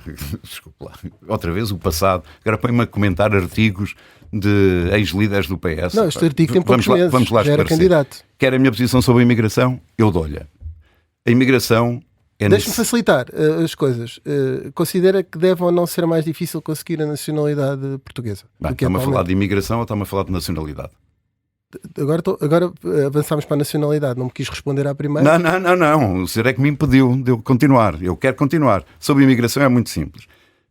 Speaker 3: Desculpa lá. Outra vez o passado. Agora põe-me a comentar artigos de ex-líderes do PS.
Speaker 2: Não, este artigo tem poucos meses.
Speaker 3: Vamos lá
Speaker 2: já era candidato.
Speaker 3: Quer a minha posição sobre a imigração? Eu dou-lhe. A imigração...
Speaker 2: Deixe-me facilitar as coisas. Considera que deve ou não ser mais difícil conseguir a nacionalidade portuguesa?
Speaker 3: Está-me a falar de imigração ou está-me a falar de nacionalidade?
Speaker 2: Agora avançámos para a nacionalidade. Não me quis responder à primeira?
Speaker 3: Não. O senhor é que me impediu de eu continuar. Eu quero continuar. Sobre a imigração é muito simples.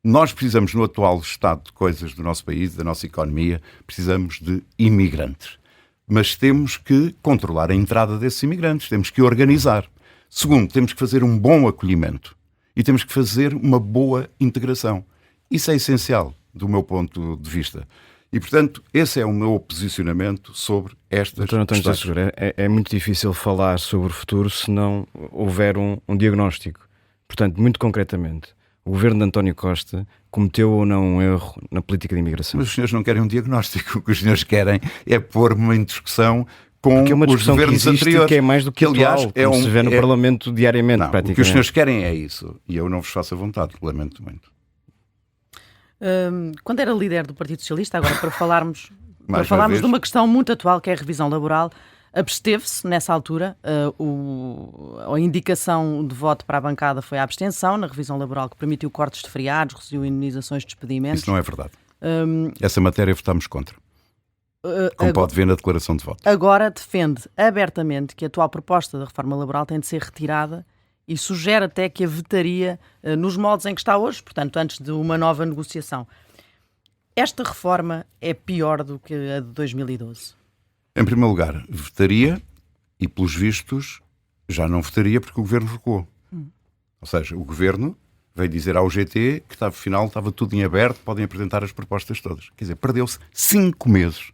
Speaker 3: Nós precisamos, no atual estado de coisas do nosso país, da nossa economia, precisamos de imigrantes. Mas temos que controlar a entrada desses imigrantes. Temos que organizar. Segundo, temos que fazer um bom acolhimento e temos que fazer uma boa integração. Isso é essencial do meu ponto de vista. E, portanto, esse é o meu posicionamento sobre estas questões.
Speaker 5: É muito difícil falar sobre o futuro se não houver um diagnóstico. Portanto, muito concretamente, o governo de António Costa cometeu ou não um erro na política de imigração?
Speaker 3: Mas os senhores não querem um diagnóstico. O que os senhores querem é pôr-me em discussão com
Speaker 5: é uma
Speaker 3: os governos anteriores,
Speaker 5: que é mais do que aliás atual, se vê no Parlamento diariamente, praticamente.
Speaker 3: O que os senhores querem é isso, e eu não vos faço a vontade, lamento muito.
Speaker 4: Quando era líder do Partido Socialista, agora para falarmos de uma questão muito atual, que é a revisão laboral, absteve-se nessa altura, a indicação de voto para a bancada foi a abstenção na revisão laboral, que permitiu cortes de feriados, reduziu indenizações de despedimentos.
Speaker 3: Isso não é verdade. Essa matéria votámos contra. Como pode ver na declaração de voto.
Speaker 4: Agora defende abertamente que a atual proposta da reforma laboral tem de ser retirada e sugere até que a vetaria nos moldes em que está hoje, portanto, antes de uma nova negociação. Esta reforma é pior do que a de 2012?
Speaker 3: Em primeiro lugar, vetaria e, pelos vistos, já não votaria porque o Governo recuou. Ou seja, o Governo veio dizer ao GT que afinal estava tudo em aberto, podem apresentar as propostas todas. Quer dizer, perdeu-se 5 meses.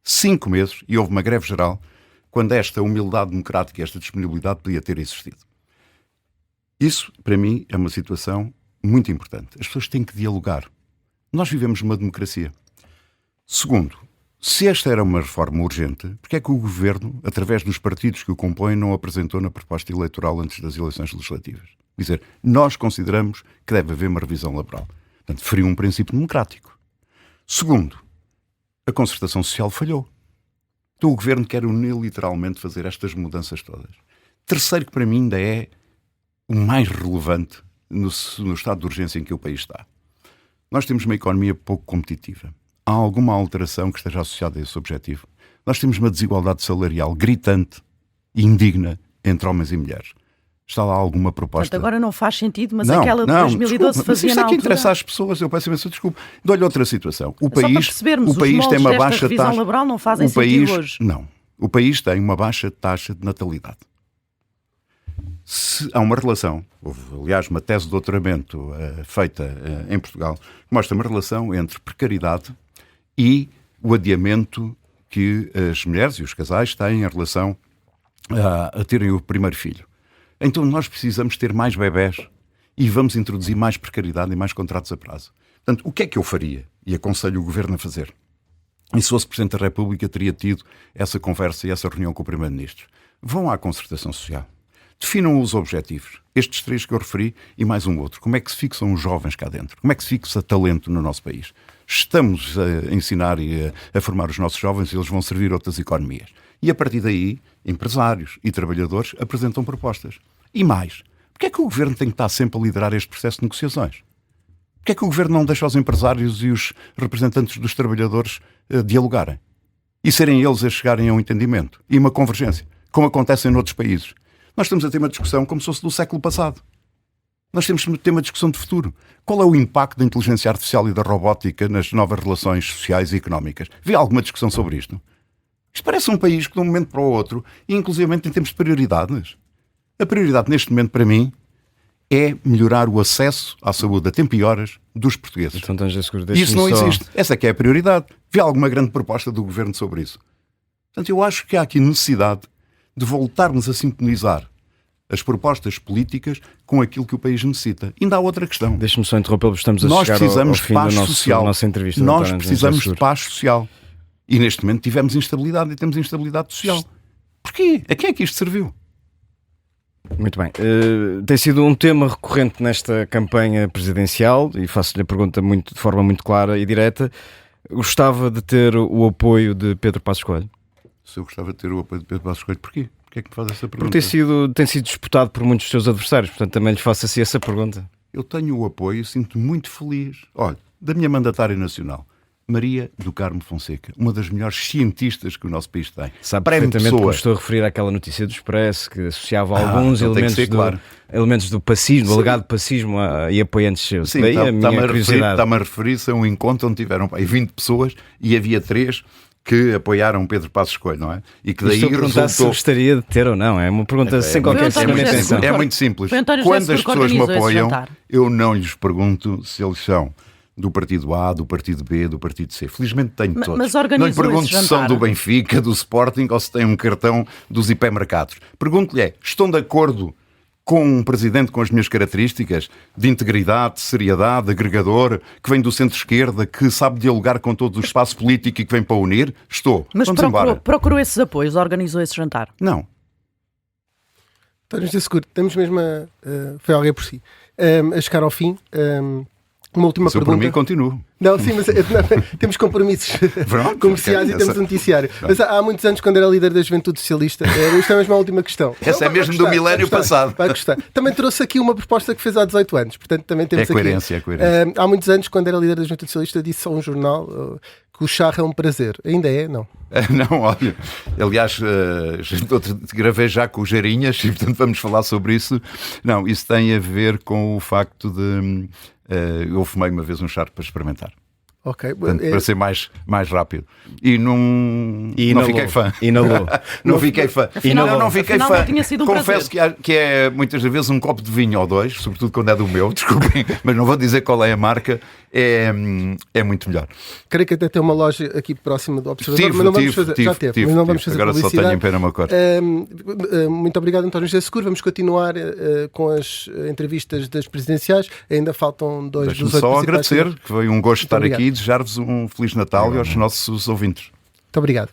Speaker 3: 5 meses, e houve uma greve geral, quando esta humildade democrática e esta disponibilidade podia ter existido. Isso, para mim, é uma situação muito importante. As pessoas têm que dialogar. Nós vivemos numa democracia. Segundo, se esta era uma reforma urgente, porque é que o Governo, através dos partidos que o compõem, não apresentou na proposta eleitoral antes das eleições legislativas? Dizer, nós consideramos que deve haver uma revisão laboral. Portanto, feriu um princípio democrático. Segundo, a concertação social falhou. Então o Governo quer unilateralmente fazer estas mudanças todas. Terceiro, que para mim ainda é o mais relevante no estado de urgência em que o país está. Nós temos uma economia pouco competitiva. Há alguma alteração que esteja associada a esse objetivo? Nós temos uma desigualdade salarial gritante e indigna entre homens e mulheres. Está lá alguma proposta?
Speaker 4: Portanto, agora não faz sentido, mas aquela de 2012
Speaker 3: desculpa,
Speaker 4: fazia
Speaker 3: isto
Speaker 4: na
Speaker 3: é que
Speaker 4: altura.
Speaker 3: interessa às pessoas, eu peço imensa desculpa. Dou-lhe outra situação. O
Speaker 4: Só para
Speaker 3: país
Speaker 4: percebermos,
Speaker 3: o país
Speaker 4: os
Speaker 3: tem uma
Speaker 4: moldes desta
Speaker 3: baixa
Speaker 4: revisão
Speaker 3: taxa.
Speaker 4: laboral não fazem
Speaker 3: o país,
Speaker 4: sentido hoje.
Speaker 3: Não. O país tem uma baixa taxa de natalidade. Há uma relação, houve aliás uma tese de doutoramento feita em Portugal, que mostra uma relação entre precariedade e o adiamento que as mulheres e os casais têm em relação a terem o primeiro filho. Então nós precisamos ter mais bebés e vamos introduzir mais precariedade e mais contratos a prazo. Portanto, o que é que eu faria? E aconselho o Governo a fazer. E se fosse Presidente da República, teria tido essa conversa e essa reunião com o Primeiro-Ministro. Vão à concertação social. Definam os objetivos. Estes 3 que eu referi e mais um outro. Como é que se fixam os jovens cá dentro? Como é que se fixa talento no nosso país? Estamos a ensinar e a formar os nossos jovens e eles vão servir outras economias. E a partir daí, empresários e trabalhadores apresentam propostas. E mais, porque é que o Governo tem que estar sempre a liderar este processo de negociações? Porque é que o Governo não deixa os empresários e os representantes dos trabalhadores dialogarem? E serem eles a chegarem a um entendimento e uma convergência, como acontece em outros países. Nós estamos a ter uma discussão como se fosse do século passado. Nós temos que ter uma discussão de futuro. Qual é o impacto da inteligência artificial e da robótica nas novas relações sociais e económicas? Vê alguma discussão sobre isto? Isto parece um país que de um momento para o outro, e inclusivamente em termos de prioridades. A prioridade neste momento para mim é melhorar o acesso à saúde a tempo e horas dos portugueses.
Speaker 5: Então,
Speaker 3: isso não existe. Essa é que é a prioridade. Vê alguma grande proposta do Governo sobre isso? Portanto, eu acho que há aqui necessidade de voltarmos a sintonizar as propostas políticas com aquilo que o país necessita. Ainda há outra questão.
Speaker 5: Deixe-me só interrompê-lo, estamos a
Speaker 3: Nós
Speaker 5: chegar
Speaker 3: precisamos
Speaker 5: ao fim
Speaker 3: de paz
Speaker 5: da
Speaker 3: social.
Speaker 5: nossa entrevista.
Speaker 3: Nós precisamos de paz social. E neste momento tivemos instabilidade e temos instabilidade social. Porquê? A quem é que isto serviu?
Speaker 5: Muito bem. Tem sido um tema recorrente nesta campanha presidencial e faço-lhe a pergunta de forma muito clara e direta. Gostava de ter o apoio de Pedro Passos Coelho?
Speaker 3: Se eu gostava de ter o apoio de Pedro Passos Coelho, porquê? Porquê é que me faz essa pergunta?
Speaker 5: Porque tem sido disputado por muitos dos seus adversários, portanto também lhe faço assim essa pergunta.
Speaker 3: Eu tenho o apoio e sinto-me muito feliz. Olha, da minha mandatária nacional, Maria do Carmo Fonseca, uma das melhores cientistas que o nosso país tem.
Speaker 5: Sabe perfeitamente que me estou a referir àquela notícia do Expresso que associava alguns elementos do pacismo, do alegado pacismo e apoiantes seus.
Speaker 3: Sim,
Speaker 5: daí a minha curiosidade.
Speaker 3: Está-me a referir-se a um encontro onde tiveram 20 pessoas e havia 3 que apoiaram Pedro Passos Coelho, não é? E que daí
Speaker 5: resultou... se gostaria de ter ou não, é uma pergunta sem qualquer intenção.
Speaker 3: É muito simples. Quando as pessoas me apoiam, eu não lhes pergunto se eles são do partido A, do partido B, do partido C. Felizmente tenho todos.
Speaker 4: Mas
Speaker 3: não lhe pergunto se são do Benfica, do Sporting ou se têm um cartão dos hipermercados. Pergunto-lhe estão de acordo com um presidente com as minhas características de integridade, de seriedade, de agregador, que vem do centro-esquerda, que sabe dialogar com todo o espaço político e que vem para unir? Estou.
Speaker 4: Mas procurou esses apoios, organizou esse jantar?
Speaker 3: Não.
Speaker 2: António José Seguro, estamos mesmo foi alguém por si. A chegar ao fim, uma última pergunta.
Speaker 3: Por mim, continuo.
Speaker 2: Não, sim, mas temos compromissos comerciais e temos um noticiário. Mas há muitos anos, quando era líder da Juventude Socialista, isto é mesmo a última questão.
Speaker 3: Essa é mesmo do milénio passado.
Speaker 2: Vai gostar. Também trouxe aqui uma proposta que fez há 18 anos. Portanto, também temos
Speaker 3: coerência,
Speaker 2: aqui. É coerência. Há muitos anos, quando era líder da Juventude Socialista, disse a um jornal que o charro é um prazer. Ainda é, não?
Speaker 3: Não, olha. Aliás, gravei já com o Geirinhas e, portanto, vamos falar sobre isso. Não, isso tem a ver com o facto de... eu fumei uma vez um charro para experimentar.
Speaker 2: Ok.
Speaker 3: Portanto, para ser mais rápido. E não fiquei fã.
Speaker 5: Inalou.
Speaker 3: Não fiquei fã. Não fiquei
Speaker 4: afinal
Speaker 3: fã.
Speaker 4: não tinha sido um
Speaker 3: Confesso que é muitas vezes um copo de vinho ou dois, sobretudo quando é do meu, desculpem, mas não vou dizer qual é a marca, é muito melhor.
Speaker 2: Creio que até tem uma loja aqui próxima do Observador, mas não vamos fazer. Já teve, mas não vamos fazer
Speaker 3: agora
Speaker 2: publicidade.
Speaker 3: só tenho em pena uma cor.
Speaker 2: Muito obrigado, António José Seguro. Vamos continuar com as entrevistas das presidenciais. Ainda faltam 2
Speaker 3: Deixe-me
Speaker 2: dos 8
Speaker 3: só
Speaker 2: principais
Speaker 3: agradecer, que foi um gosto estar
Speaker 2: obrigado.
Speaker 3: aqui e desejar-vos um Feliz Natal e aos nossos ouvintes.
Speaker 2: Muito obrigado.